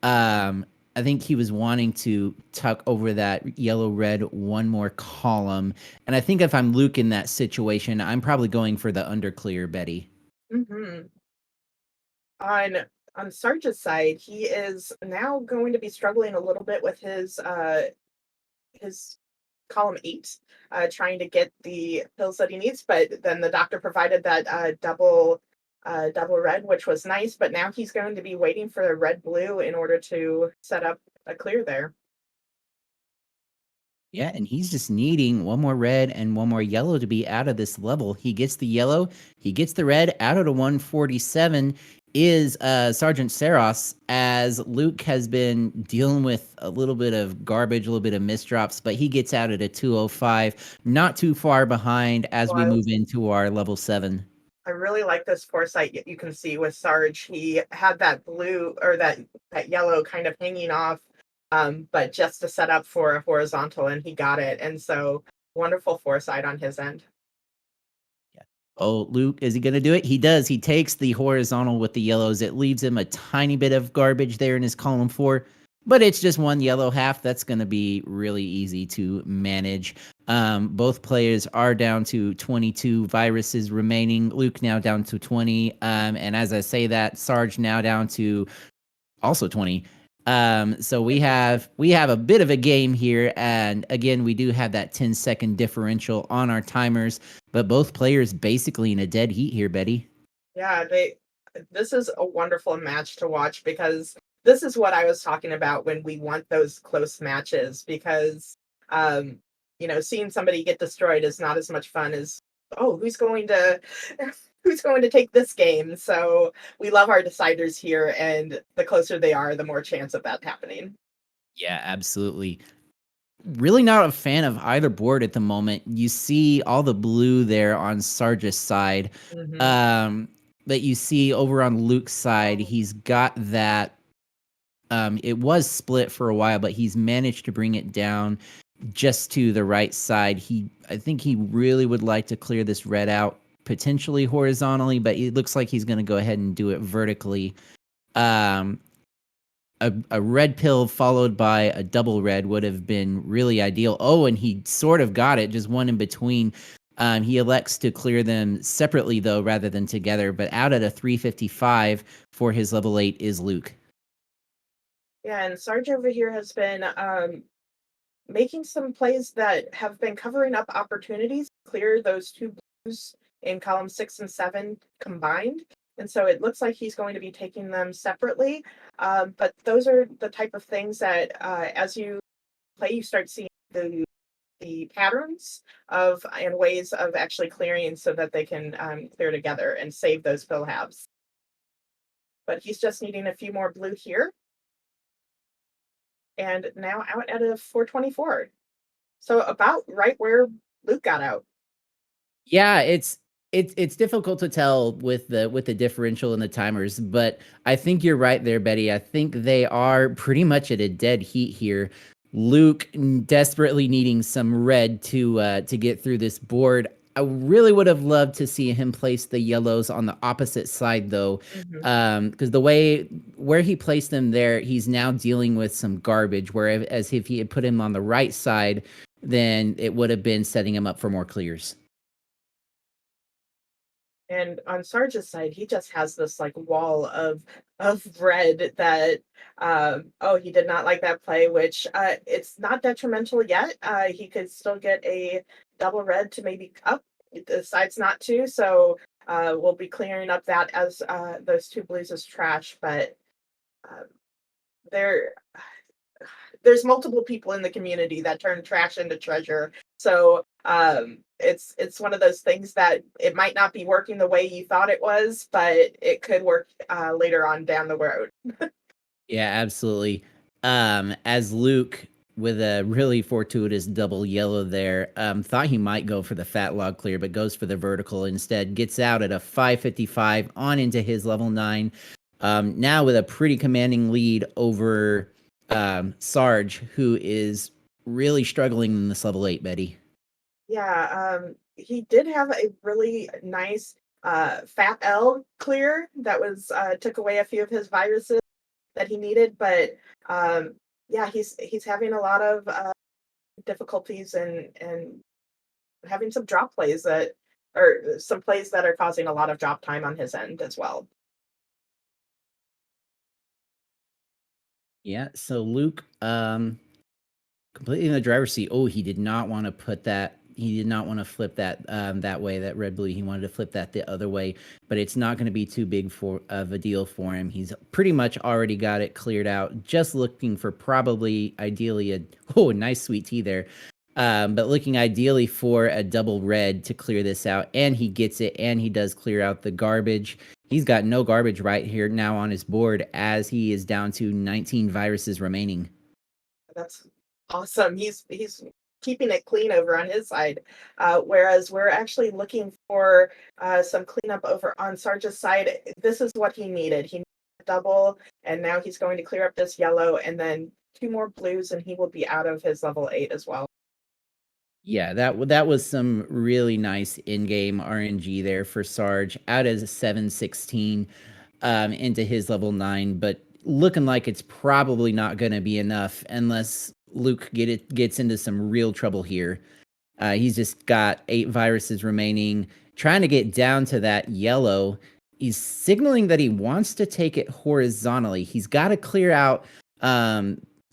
I think he was wanting to tuck over that yellow-red one more column. And I think if I'm Luke in that situation, I'm probably going for the underclear, Betty. Mm-hmm. On Sarge's side, he is now going to be struggling a little bit with his column 8, trying to get the pills that he needs. But then the doctor provided that double red, which was nice. But now he's going to be waiting for a red blue in order to set up a clear there. Yeah, and he's just needing one more red and one more yellow to be out of this level. He gets the yellow, he gets the red out of the 147 is SgtSarros, as Luke has been dealing with a little bit of garbage, a little bit of misdrops, but he gets out at a 205, not too far behind as we move into our level 7. I really like this foresight you can see with Sarge. He had that blue or that yellow kind of hanging off, but just to set up for a horizontal, and he got it. And so wonderful foresight on his end. Yeah. Oh, Luke, is he going to do it? He does. He takes the horizontal with the yellows. It leaves him a tiny bit of garbage there in his column 4, but it's just one yellow half. That's going to be really easy to manage. Both players are down to 22 viruses remaining. Luke now down to 20. And as I say that, Sarge now down to also 20. So we have a bit of a game here, and again, we do have that 10-second differential on our timers, but both players basically in a dead heat here, Betty. Yeah, this is a wonderful match to watch because this is what I was talking about when we want those close matches because seeing somebody get destroyed is not as much fun as who's going to who's going to take this game. So we love our deciders here, and the closer they are, the more chance of that happening. Yeah, absolutely. Really not a fan of either board at the moment. You see all the blue there on Sarge's side. Mm-hmm. But you see over on Luke's side, he's got that. It was split for a while, but he's managed to bring it down just to the right side. I think he really would like to clear this red out, potentially horizontally, but it looks like he's going to go ahead and do it vertically. A red pill followed by a double red would have been really ideal. Oh, and he sort of got it, just one in between. He elects to clear them separately, though, rather than together. But out at a 355 for his level 8 is Luke. Yeah, and Sarge over here has been making some plays that have been covering up opportunities to clear those two blues in column 6 and 7 combined. And so it looks like he's going to be taking them separately. But those are the type of things that as you play, you start seeing the patterns of and ways of actually clearing so that they can clear together and save those pill halves. but he's just needing a few more blue here. And now out at a 424. So about right where Luke got out. Yeah, it's difficult to tell with the differential and the timers, but I think you're right there, Betty. I think they are pretty much at a dead heat here. Luke desperately needing some red to get through this board. I really would have loved to see him place the yellows on the opposite side, though, because the way where he placed them there, he's now dealing with some garbage. Whereas if he had put him on the right side, then it would have been setting him up for more clears. And on Sarge's side, he just has this like wall of red that oh, he did not like that play, which it's not detrimental yet. He could still get a double red to maybe up, decides not to, so we'll be clearing up that as those two blues as trash, but uh, there there's multiple people in the community that turn trash into treasure. So it's one of those things that it might not be working the way you thought it was, but it could work later on down the road. Yeah, absolutely. As Luke with a really fortuitous double yellow there, thought he might go for the fat log clear, but goes for the vertical instead. Gets out at a 555 on into his level 9. Now with a pretty commanding lead over Sarge, who is really struggling in this level 8, Betty. Yeah, he did have a really nice fat L clear that was took away a few of his viruses that he needed, but yeah, he's having a lot of difficulties and having some drop plays that or some plays that are causing a lot of drop time on his end as well. Yeah, so Luke, completely in the driver's seat. Oh, he did not want to put that. He did not want to flip that that way. That red blue. He wanted to flip that the other way, but it's not going to be too big of a deal for him. He's pretty much already got it cleared out. Just looking for probably ideally a nice sweet tea there, but looking ideally for a double red to clear this out, and he gets it, and he does clear out the garbage. He's got no garbage right here now on his board as he is down to 19 viruses remaining. That's awesome. He's keeping it clean over on his side, whereas we're actually looking for some cleanup over on Sarge's side. This is what he needed. He needed a double, and now he's going to clear up this yellow, and then two more blues, and he will be out of his level 8 as well. Yeah, that was some really nice in-game RNG there for Sarge. Out as a 716 into his level 9, but looking like it's probably not going to be enough unless Luke gets into some real trouble here. He's just got 8 viruses remaining, trying to get down to that yellow. He's signaling that he wants to take it horizontally. He's got to clear out,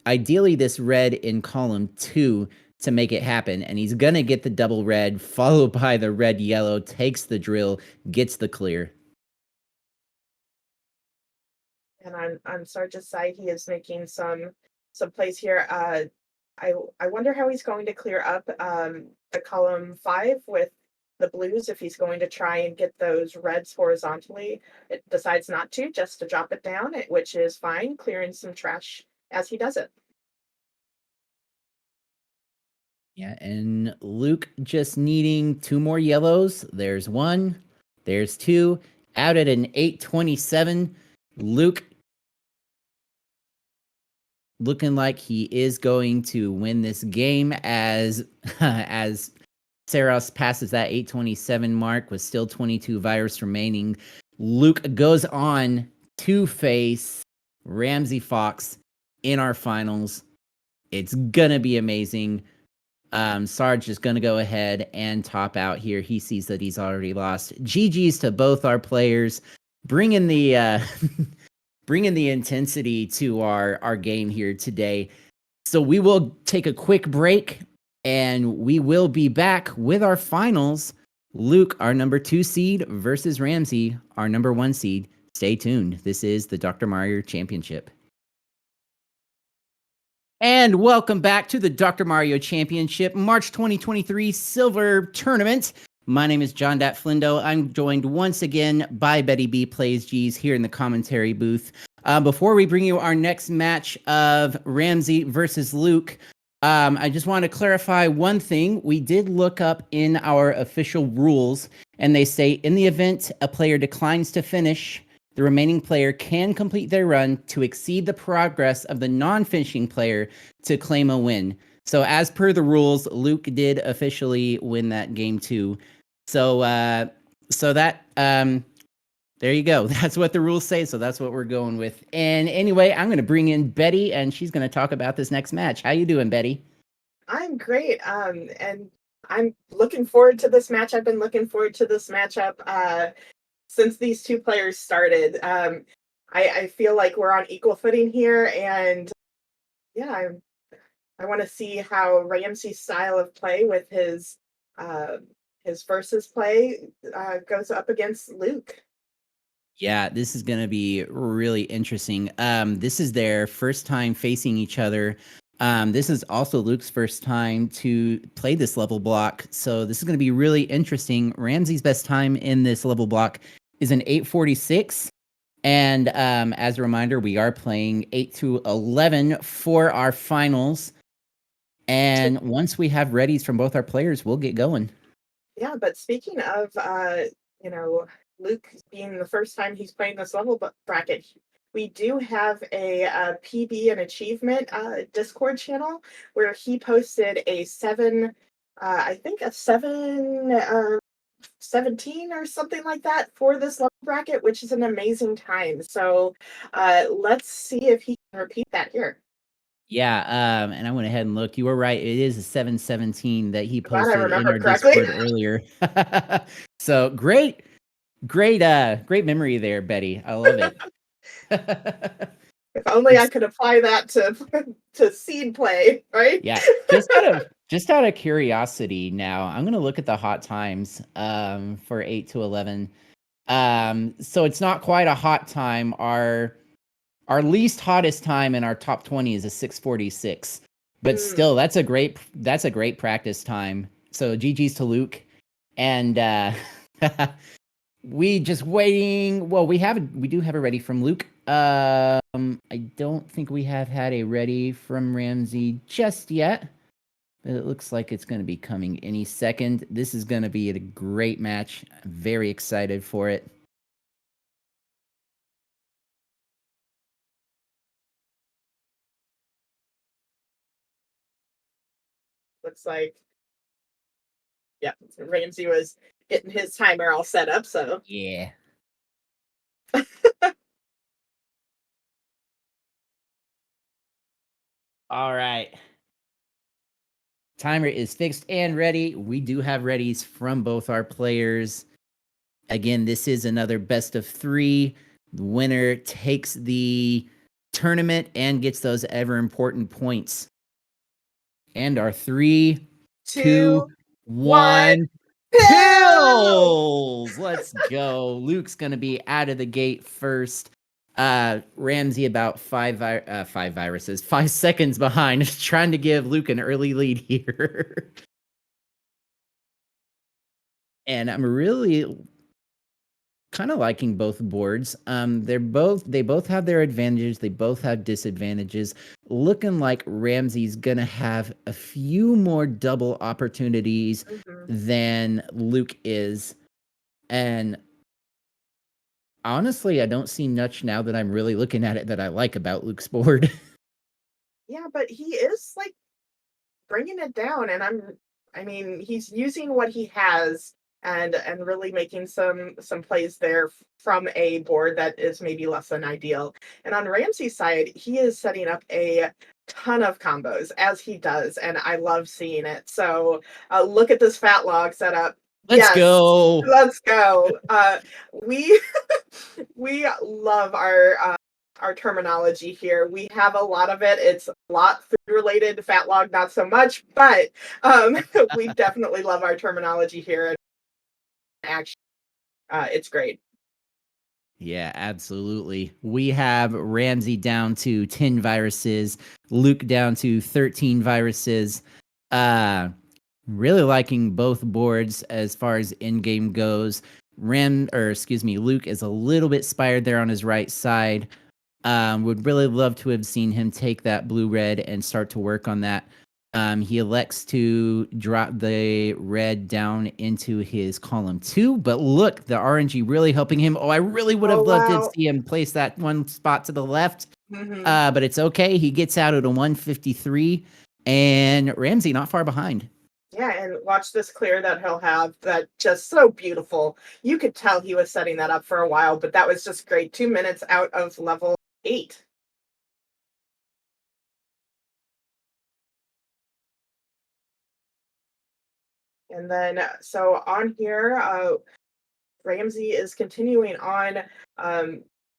ideally, this red in column 2 to make it happen. And he's going to get the double red, followed by the red yellow, takes the drill, gets the clear. And on Sarge's side, he is making some plays here. I wonder how he's going to clear up the column 5 with the blues if he's going to try and get those reds horizontally. It decides not to, just to drop it down, which is fine, clearing some trash as he does it. Yeah, and Luke just needing 2 more yellows. There's 1, there's 2. Out at an 827. Luke looking like he is going to win this game as as Sarros passes that 827 mark with still 22 virus remaining. Luke goes on to face Ramseyfox in our finals. It's gonna be amazing. Sarge is going to go ahead and top out here. He sees that he's already lost. GG's to both our players, bringing the bringing the intensity to our game here today. So we will take a quick break, and we will be back with our finals. Luke, our number 2 seed, versus Ramsey, our number 1 seed. Stay tuned. This is the Dr. Mario Championship. And welcome back to the Dr. Mario Championship March 2023 Silver Tournament. My name is John Flindo. I'm joined once again by Betty B Plays G's here in the commentary booth. Before we bring you our next match of Ramsey versus Luke, I just want to clarify one thing. We did look up in our official rules, and they say in the event a player declines to finish, the remaining player can complete their run to exceed the progress of the non-finishing player to claim a win. So as per the rules, Luke did officially win that game 2. So that there you go. That's what the rules say. So that's what we're going with. And anyway, I'm going to bring in Betty, and she's going to talk about this next match. How you doing, Betty? I'm great. And I'm looking forward to this match. I've been looking forward to this matchup since these two players started. I feel like we're on equal footing here, and yeah, I want to see how Ramsey's style of play with his versus play goes up against Luke. Yeah, this is going to be really interesting. This is their first time facing each other. This is also Luke's first time to play this level block. So this is going to be really interesting. Ramsey's best time in this level block is an 8:46. And as a reminder, we are playing 8 to 11 for our finals. And once we have readies from both our players, we'll get going. Yeah, but speaking of, Luke being the first time he's playing this level bracket, we do have a PB and achievement Discord channel where he posted a 17 or something like that for this level bracket, which is an amazing time. So let's see if he can repeat that here. Yeah, and I went ahead and looked. You were right. It is a 7:17 that he Glad I posted in remember our correctly. Discord earlier. So great memory there, Betty. I love it. If only I could apply that to seed play, right? Yeah, just out of curiosity now, I'm gonna look at the hot times for 8 to 11. So it's not quite a hot time. Our least hottest time in our top 20 is a 6:46. But still, that's a great practice time. So GG's to Luke. And we just waiting. Well, we do have a ready from Luke. I don't think we have had a ready from Ramsey just yet. But it looks like it's going to be coming any second. This is going to be a great match. I'm very excited for it. Looks like, yeah, Ramsey was getting his timer all set up, so. Yeah. All right. Timer is fixed and ready. We do have readies from both our players. Again, this is another best of 3. The winner takes the tournament and gets those ever important points. And our 3, 2, 1 pills. Let's go. Luke's gonna be out of the gate first. Ramsey about 5 seconds behind, trying to give Luke an early lead here. And I'm really kind of liking both boards. They both have their advantages. They both have disadvantages. Looking like Ramsey's gonna have a few more double opportunities than Luke is. And honestly, I don't see much now that I'm really looking at it that I like about Luke's board. Yeah, but he is like bringing it down, and he's using what he has and really making some plays there from a board that is maybe less than ideal. And on Ramsey's side, he is setting up a ton of combos as he does, and I love seeing it. So look at this fat log setup. Let's go. Let's go. We we love our terminology here. We have a lot of it. It's a lot food related. Fat log, not so much, but we definitely love our terminology here. Actually, it's great. Yeah, absolutely. We have Ramsey down to 10 viruses, Luke down to 13 viruses. Really liking both boards as far as in-game goes. Luke is a little bit spired there on his right side. Would really love to have seen him take that blue-red and start to work on that. He elects to drop the red down into his column 2, but look, the RNG really helping him. Oh, I really would have loved to see him place that one spot to the left, but it's okay. He gets out at a 153, and Ramsey not far behind. Yeah, and watch this clear that he'll have, that just so beautiful. You could tell he was setting that up for a while, but that was just great. 2 minutes out of level 8. And then, so on here, Ramsey is continuing on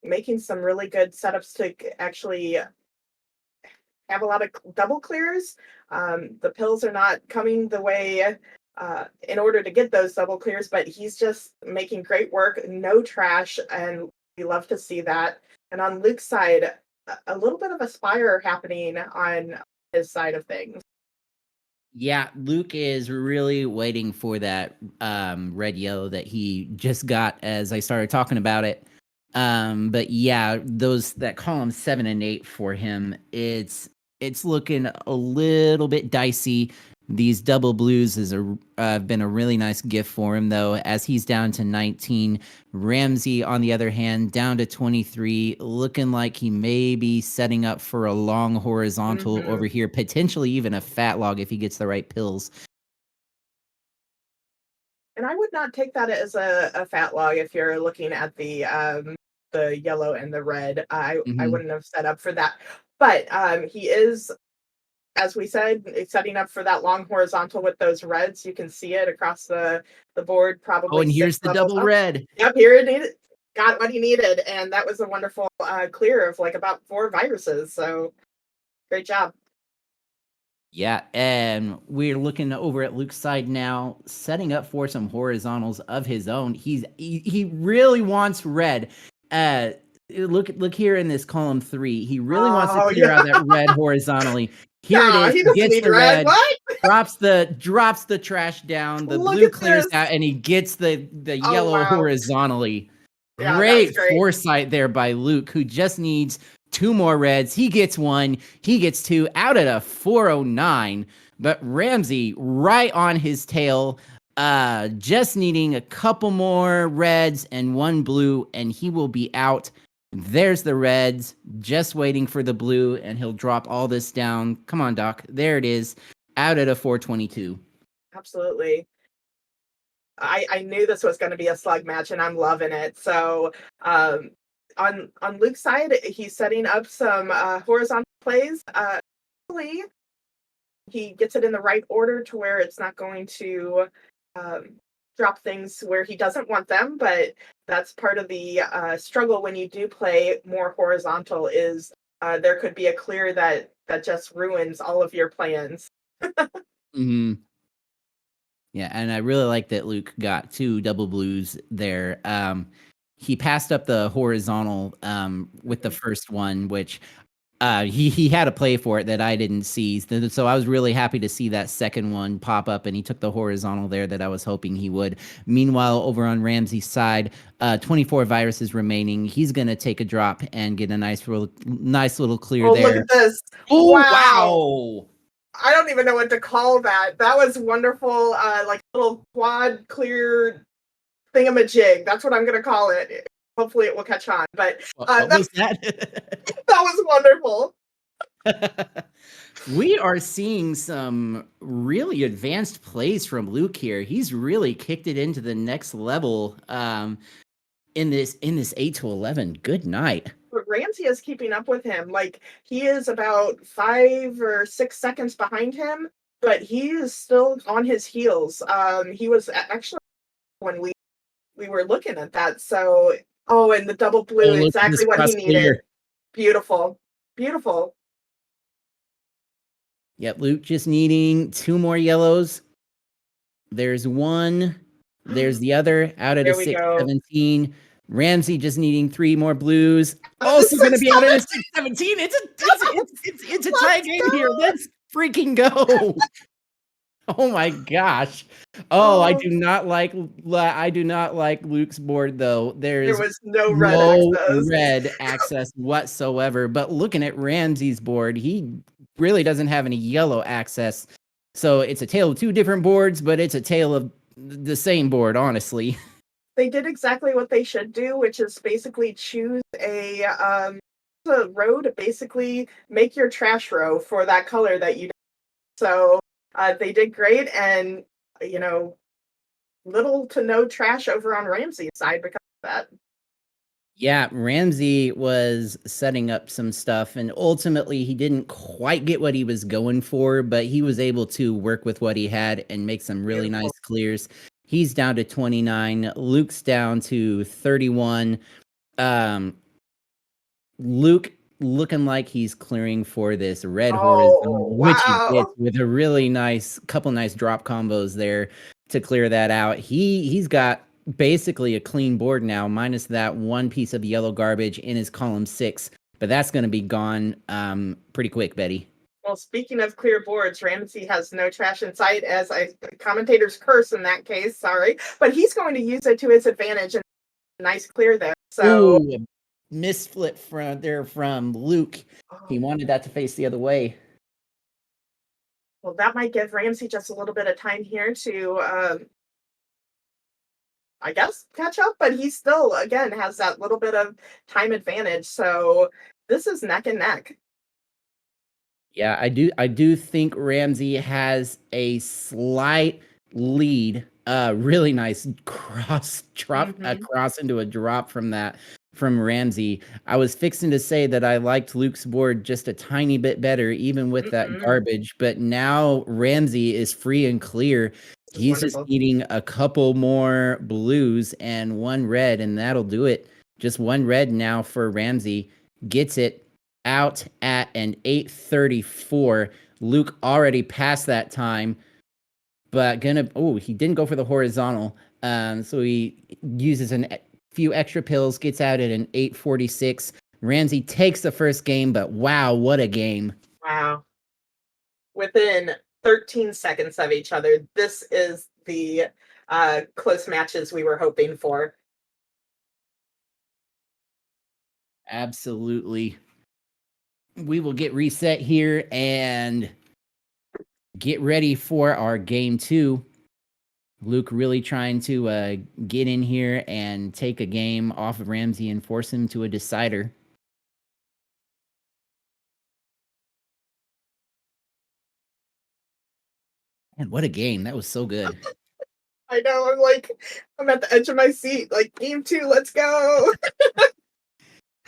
making some really good setups to actually have a lot of double clears. The pills are not coming the way in order to get those double clears, but he's just making great work, no trash, and we love to see that. And on Luke's side, a little bit of a spire happening on his side of things. Yeah, Luke is really waiting for that red yellow that he just got as I started talking about it. But yeah, that column 7 and 8 for him, it's looking a little bit dicey. These double blues has been a really nice gift for him, though, as he's down to 19. Ramsey, on the other hand, down to 23, looking like he may be setting up for a long horizontal over here, potentially even a fat log if he gets the right pills. And I would not take that as a fat log if you're looking at the yellow and the red. I wouldn't have set up for that. But he is, as we said, setting up for that long horizontal with those reds. You can see it across the board, probably. Oh, and here's the double red. Yep, here it is. Got what he needed. And that was a wonderful clear of like about 4 viruses. So great job. Yeah, and we're looking over at Luke's side now, setting up for some horizontals of his own. He really wants red. Look here in this column 3. He really wants to clear out that red horizontally. Here it is. He gets the red. What? drops the trash down. The blue clears out, and he gets the yellow horizontally. Yeah, great foresight there by Luke, who just needs 2 more reds. He gets 1. He gets 2 out at a 409. But Ramsey right on his tail, just needing a couple more reds and 1 blue, and he will be out. There's the reds, just waiting for the blue, and he'll drop all this down. Come on, Doc. There it is, out at a 422. Absolutely. I knew this was going to be a slug match, and I'm loving it. So on Luke's side, he's setting up some horizontal plays. He gets it in the right order to where it's not going to drop things where he doesn't want them, but that's part of the struggle when you do play more horizontal is there could be a clear that just ruins all of your plans. Yeah, and I really like that Luke got 2 double blues there. He passed up the horizontal with the first one, which he had a play for it that I didn't see. So I was really happy to see that second one pop up, and he took the horizontal there that I was hoping he would. Meanwhile, over on Ramsey's side, 24 viruses remaining. He's going to take a drop and get a nice little clear there. Look at this. Oh, wow. I don't even know what to call that. That was wonderful. Like little quad clear thingamajig. That's what I'm going to call it. Hopefully it will catch on. But what was that? That was wonderful. We are seeing some really advanced plays from Luke here. He's really kicked it into the next level in this 8-11. Good night. But Ramsey is keeping up with him. Like he is about 5 or 6 seconds behind him, but he is still on his heels. He was actually when we were looking at that. So and the double blue, exactly what he needed. Clear. Beautiful. Beautiful. Yep, Luke just needing 2 more yellows. There's 1. There's the other out at a 6-17. Ramsey just needing 3 more blues. Also going to be out at a 6-17. It's a tie game here. Let's freaking go. Oh my gosh. I Oh, do not like Luke's board though. There there is was no red no access. red access whatsoever. But looking at Ramsey's board, he really doesn't have any yellow access. So it's a tale of two different boards, but it's a tale of the same board, honestly. They did exactly what they should do, which is basically choose a row to basically make your trash row for that color that you. So they did great, and you know, little to no trash over on Ramsey's side because of that. Yeah, Ramsey was setting up some stuff, and ultimately he didn't quite get what he was going for, but he was able to work with what he had and make some really nice Beautiful. clears. He's down to 29. Luke's down to 31. Um, Luke looking like he's clearing for this red Oh, horizontal, which he gets wow. with a really couple nice drop combos there to clear that out. He's got basically a clean board now, minus that one piece of yellow garbage in his column 6, but that's going to be gone pretty quick, Betty. Well, speaking of clear boards, Ramsey has no trash in sight, as I commentator's curse in that case. Sorry, but he's going to use it to his advantage and nice clear there. So, Ooh, misflip from Luke. He oh, wanted that to face the other way. well, that might give Ramsey just a little bit of time here to, I guess, catch up. But he still, again, has that little bit of time advantage. So this is neck and neck. Yeah, I do think Ramsey has a slight lead. Really nice Hmm. cross into a drop from Ramsey. I was fixing to say that I liked Luke's board just a tiny bit better, even with that Mm-mm. garbage, but now Ramsey is free and clear. This is He's just wonderful. needing a couple more blues and one red, and that'll do it. Just one red now for Ramsey. Gets it out at an 8:34. Luke already passed that time, but he didn't go for the horizontal. So he uses a few extra pills, gets out at an 8:46. Ramsey takes the first game, but wow, what a game. Wow. Within 13 seconds of each other. This is the close matches we were hoping for. Absolutely. We will get reset here and get ready for our game 2. Luke really trying to get in here and take a game off of Ramsey and force him to a decider. And what a game. That was so good. I know, I'm at the edge of my seat. Like, game 2, let's go.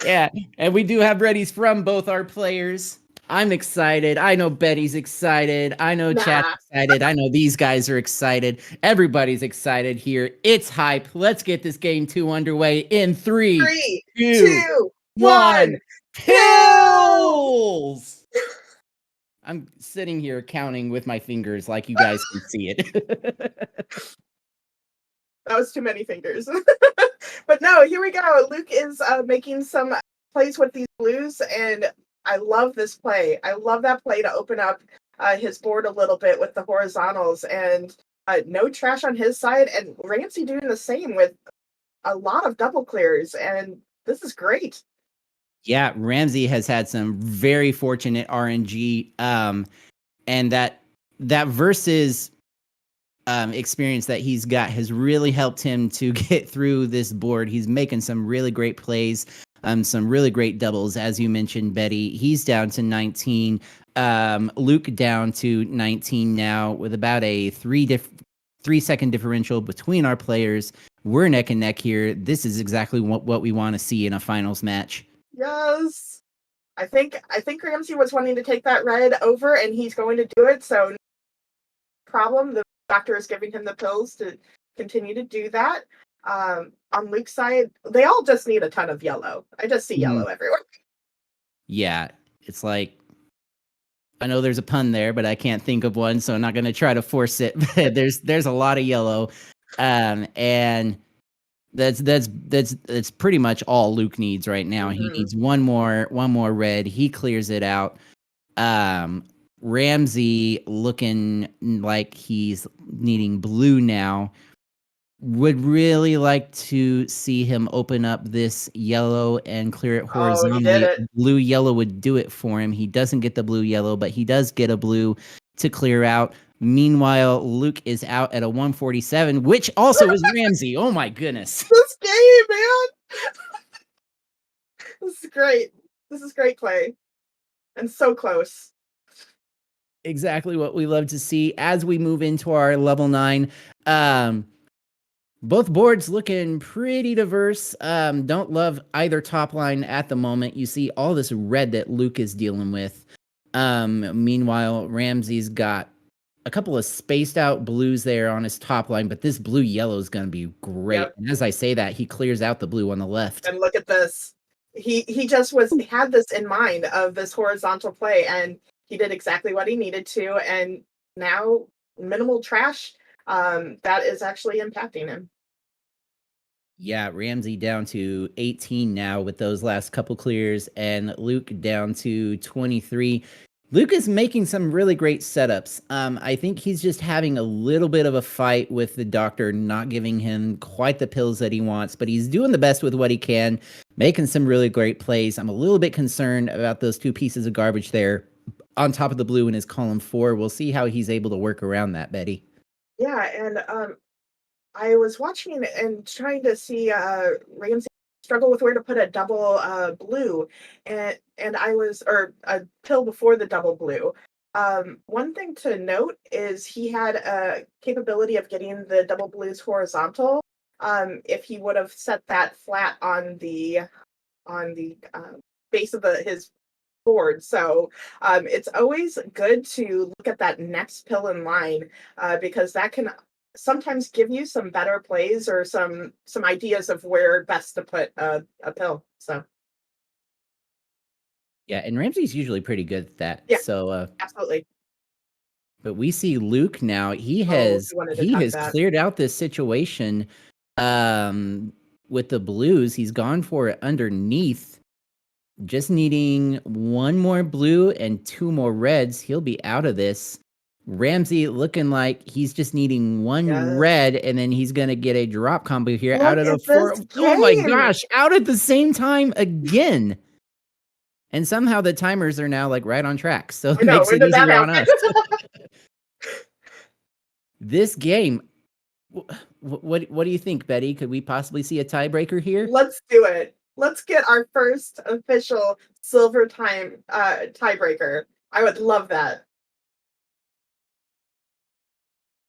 Yeah, and we do have readies from both our players. I'm excited. I know Betty's excited. I know Chat's Nah. excited. I know these guys are excited. Everybody's excited here. It's hype. Let's get this game 2 underway in 3, Three, 2, two, 1. one. Pill! Pills! I'm sitting here counting with my fingers like you guys can see it. That was too many fingers. But no, here we go. Luke is making some plays with these blues, and I love this play. I love that play to open up his board a little bit with the horizontals, and no trash on his side, and Ramsey doing the same with a lot of double clears, and this is great. Yeah, Ramsey has had some very fortunate RNG, and that versus experience that he's got has really helped him to get through this board. He's making some really great plays, some really great doubles, as you mentioned, Betty. He's down to 19. Luke down to 19 now, with about a 3-second differential between our players. We're neck and neck here. This is exactly what we want to see in a finals match. Yes. I think Ramsey was wanting to take that red over, and he's going to do it. So no problem. The doctor is giving him the pills to continue to do that. On Luke's side, they all just need a ton of yellow. I just see Mhm. yellow everywhere. Yeah, it's like, I know there's a pun there, but I can't think of one, so I'm not gonna try to force it. But there's a lot of yellow, and that's pretty much all Luke needs right now. He Hmm. needs one more red. He clears it out. Um, Ramsey looking like he's needing blue now. Would really like to see him open up this yellow and clear it Oh, he did horizontally. it. Blue yellow would do it for him. He doesn't get the blue yellow, but he does get a blue to clear out. Meanwhile, Luke is out at a 147, which also is Ramsey. Oh my goodness. This game, man. This is great. This is great play. And so close. Exactly what we love to see as we move into our level 9. Both boards looking pretty diverse. Don't love either top line at the moment. You see all this red that Luke is dealing with. Meanwhile, Ramsey's got a couple of spaced out blues there on his top line, but this blue yellow is going to be great. Yep. And as I say that, he clears out the blue on the left. And look at this. He just had this in mind of this horizontal play, and he did exactly what he needed to. And now minimal trash. That is actually impacting him. Yeah, Ramsey down to 18 now with those last couple clears, and Luke down to 23. Luke is making some really great setups. I think he's just having a little bit of a fight with the doctor, not giving him quite the pills that he wants, but he's doing the best with what he can, making some really great plays. I'm a little bit concerned about those two pieces of garbage there on top of the blue in his column 4. We'll see how he's able to work around that, Betty. Yeah, and I was watching and trying to see Ramsey struggle with where to put a double blue, and I was or a pill before the double blue. One thing to note is he had a capability of getting the double blues horizontal. If he would have set that flat on the base of his board. So it's always good to look at that next pill in line because that can sometimes give you some better plays or some ideas of where best to put a pill. So yeah, and Ramsey's usually pretty good at that. yeah, So absolutely. but we see Luke now. He Oh, has he wanted to he tuck has that. cleared out this situation with the blues. He's gone for it underneath. Just needing one more blue and two more reds. He'll be out of this. Ramsey looking like he's just needing one red, and then he's going to get a drop combo here out Look of the at 4. this Oh my game. gosh, out at the same time again. And somehow the timers are now like right on track. So it makes it easier on us. This game, what do you think, Betty? Could we possibly see a tiebreaker here? Let's do it. Let's get our first official silver time tiebreaker. I would love that.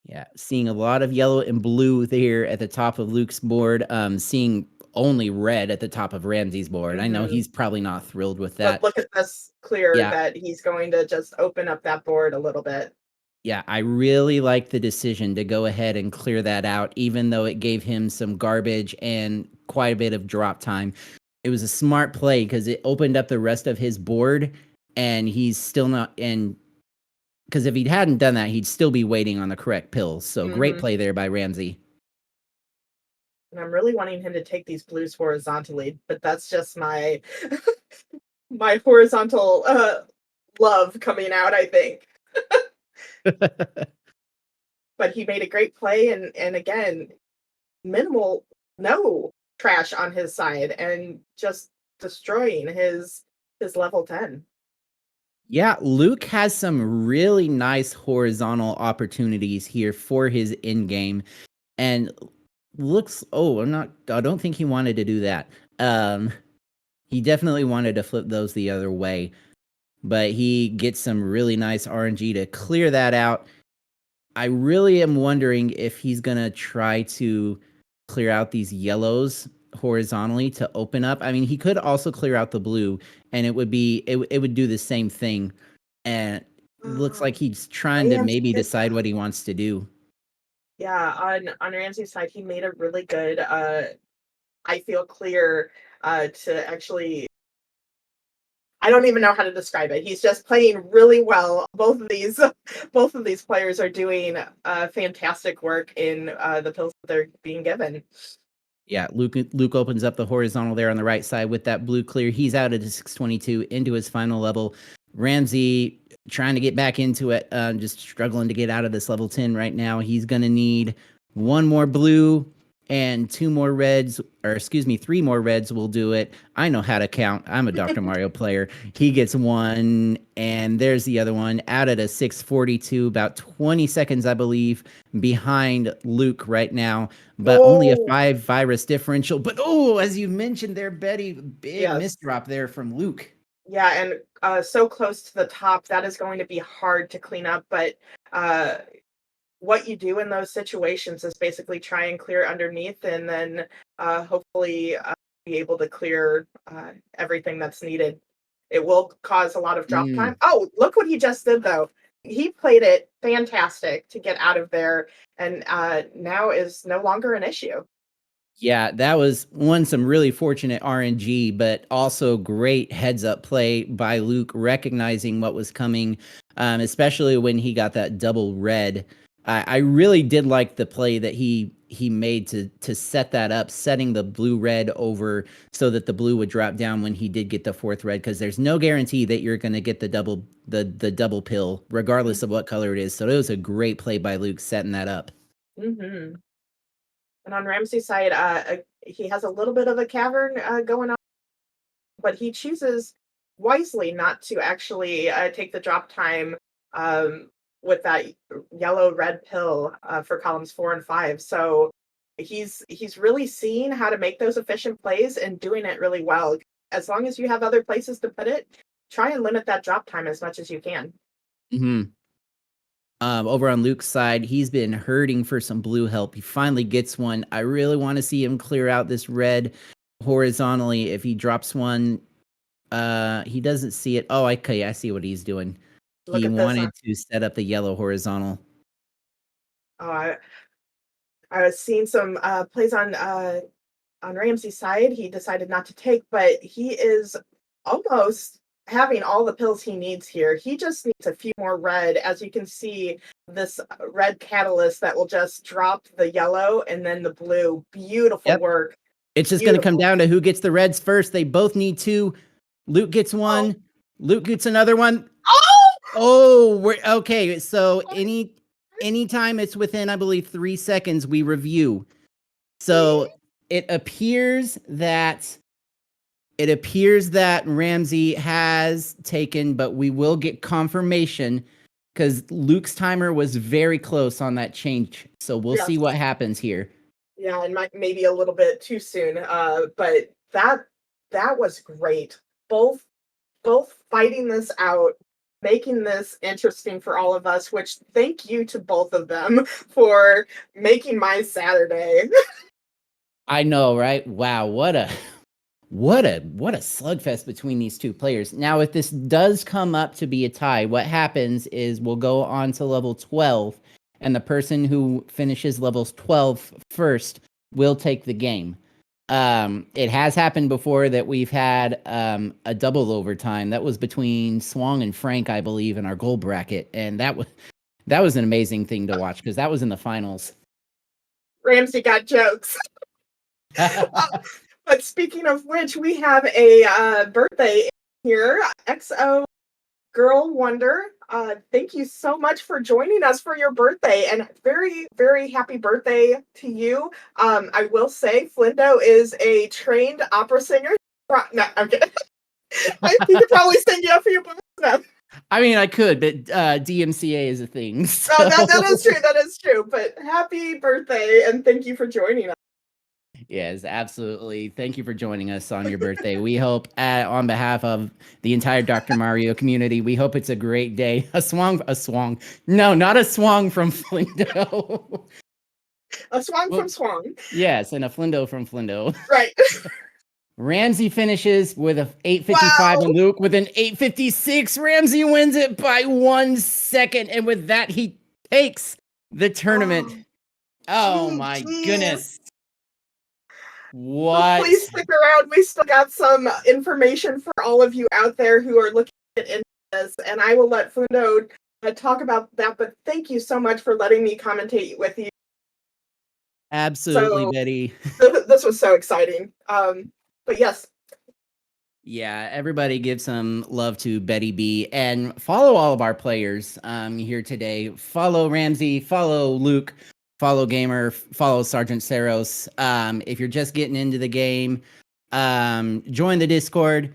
Yeah, seeing a lot of yellow and blue there at the top of Luke's board. Seeing only red at the top of Ramsey's board. I know he's probably not thrilled with that. But look at this clear that he's going to just open up that board a little bit. Yeah, I really like the decision to go ahead and clear that out, even though it gave him some garbage and quite a bit of drop time. It was a smart play because it opened up the rest of his board, and he's still not in. Because if he hadn't done that, he'd still be waiting on the correct pills. So great play there by Ramsey. And I'm really wanting him to take these blues horizontally, but that's just my my horizontal love coming out, I think. But he made a great play, and again, no trash on his side, and just destroying his level 10. Yeah, Luke has some really nice horizontal opportunities here for his in game, and looks. Oh, I don't think he wanted to do that. He definitely wanted to flip those the other way, but he gets some really nice RNG to clear that out. I really am wondering if he's gonna try to clear out these yellows horizontally to open up. I mean, he could also clear out the blue, and it would do the same thing. And looks like he's trying to maybe decide what he wants to do. Yeah, on Ramsey's side, he made a really good I feel clear to actually I don't even know how to describe it. He's just playing really well. Both of these players are doing fantastic work in the pills that they're being given. Yeah, Luke opens up the horizontal there on the right side with that blue clear. He's out at a 622 into his final level. Ramsey trying to get back into it, just struggling to get out of this level 10 right now. He's going to need one more blue and two more reds, or excuse me, three more reds will do it. I know how to count. I'm a Dr. Mario player. He gets one, and there's the other one out at a 642, about 20 seconds, I believe, behind Luke right now, but only a 5 virus differential. But as you mentioned there, Betty, big misdrop there from Luke. Yeah, and so close to the top, that is going to be hard to clean up, but what you do in those situations is basically try and clear underneath, and then hopefully be able to clear everything that's needed. It will cause a lot of drop time. Oh, look what he just did, though. He played it fantastic to get out of there, and now is no longer an issue. Yeah, that was some really fortunate RNG, but also great heads up play by Luke, recognizing what was coming, especially when he got that double red. I really did like the play that he made to set that up, setting the blue red over so that the blue would drop down when he did get the fourth red, because there's no guarantee that you're going to get the double pill, regardless of what color it is. So it was a great play by Luke setting that up. Mm-hmm. And on Ramsey's side, he has a little bit of a cavern going on, but he chooses wisely not to actually take the drop time with that yellow-red pill for columns 4 and 5. So he's really seeing how to make those efficient plays and doing it really well. As long as you have other places to put it, try and limit that drop time as much as you can. Mm-hmm. Over on Luke's side, he's been hurting for some blue help. He finally gets one. I really want to see him clear out this red horizontally. If he drops one, he doesn't see it. Oh, okay, I see what he's doing. He wanted to set up the yellow horizontal. Oh, I was seeing some plays on Ramsey's side. He decided not to take, but he is almost having all the pills he needs here. He just needs a few more red. As you can see, this red catalyst that will just drop the yellow and then the blue. Beautiful work. It's just going to come down to who gets the reds first. They both need two. Luke gets one. Luke gets another one. We're okay. So anytime it's within, I believe, 3 seconds, we review. So it appears that Ramsey has taken, but we will get confirmation because Luke's timer was very close on that change. So we'll see what happens here. Yeah, and maybe a little bit too soon. But that was great. Both fighting this out, making this interesting for all of us, which thank you to both of them for making my Saturday. I know, right? Wow, what a slugfest between these two players. Now, if this does come up to be a tie, what happens is we'll go on to level 12, and the person who finishes levels 12 first will take the game. It has happened before that we've had a double overtime. That was between Swang and Frank, I believe, in our goal bracket, and that was an amazing thing to watch because that was in the finals. Ramsey got jokes. But speaking of which, we have a birthday here. XO Girl Wonder. Thank you so much for joining us for your birthday, and very, very happy birthday to you. I will say Flindo is a trained opera singer. No, I'm kidding. He could probably sing you up for your birthday. I mean, I could, but DMCA is a thing. So. No, that is true. That is true. But happy birthday, and thank you for joining us. Yes, absolutely. Thank you for joining us on your birthday. We hope, on behalf of the entire Dr. Mario community, we hope it's a great day. A swang. No, not a swang from Flindo. A swang from Swang. Yes, and a Flindo from Flindo. Right. Ramsey finishes with a 8:55 and Luke with an 8:56. Ramsey wins it by 1 second, and with that, he takes the tournament. Oh my goodness. What? So please stick around. We still got some information for all of you out there who are looking into this, and I will let Flindo talk about that. But thank you so much for letting me commentate with you. Absolutely, Betty. This was so exciting. But yes. Yeah, everybody give some love to Betty B and follow all of our players here today. Follow Ramsey, follow Luke, follow Gamer, follow SgtSarros. If you're just getting into the game, join the Discord,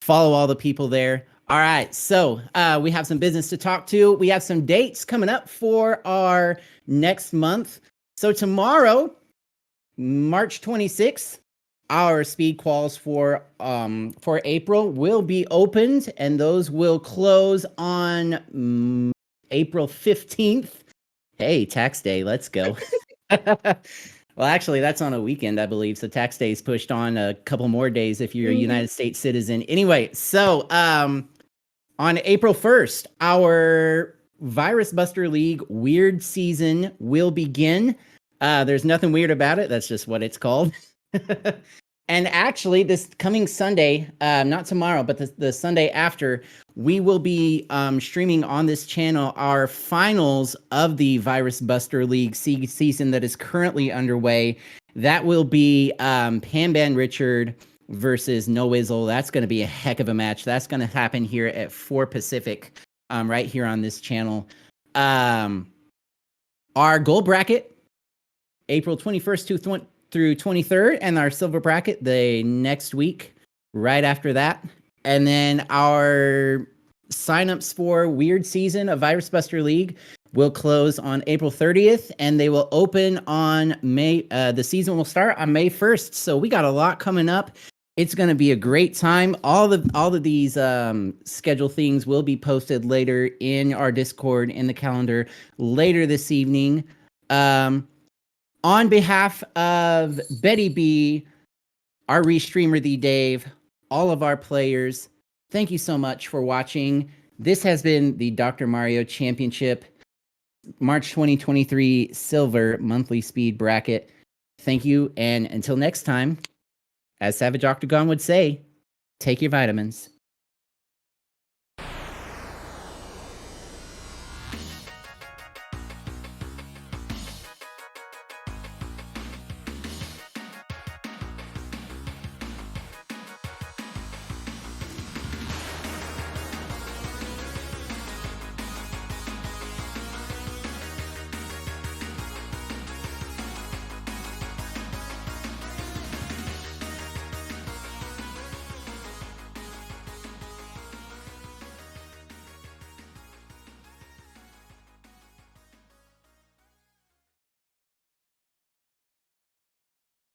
follow all the people there. All right, so we have some business to talk to. We have some dates coming up for our next month. So tomorrow, March 26th, our speed quals for April will be opened, and those will close on April 15th. Hey, tax day, let's go. Well, actually, that's on a weekend, I believe. So tax day is pushed on a couple more days if you're a United States citizen. Anyway, so on April 1st, our Virus Buster League Weird Season will begin. There's nothing weird about it. That's just what it's called. And actually, this coming Sunday, not tomorrow, but the Sunday after, we will be streaming on this channel our finals of the Virus Buster League season that is currently underway. That will be Panban Richard versus No Wizzle. That's going to be a heck of a match. That's going to happen here at 4 Pacific, right here on this channel. Our gold bracket, April 21st through 23rd, and our silver bracket the next week right after that. And then our signups for Weird Season of Virus Buster League will close on April 30th, and they will open on the season will start on May 1st. So we got a lot coming up. It's going to be a great time. All of these schedule things will be posted later in our Discord in the calendar later this evening. On behalf of Betty B, our restreamer, the Dave, all of our players, thank you so much for watching. This has been the Dr. Mario Championship March 2023 Silver Monthly Speed Bracket. Thank you, and until next time, as Savage Octagon would say, take your vitamins.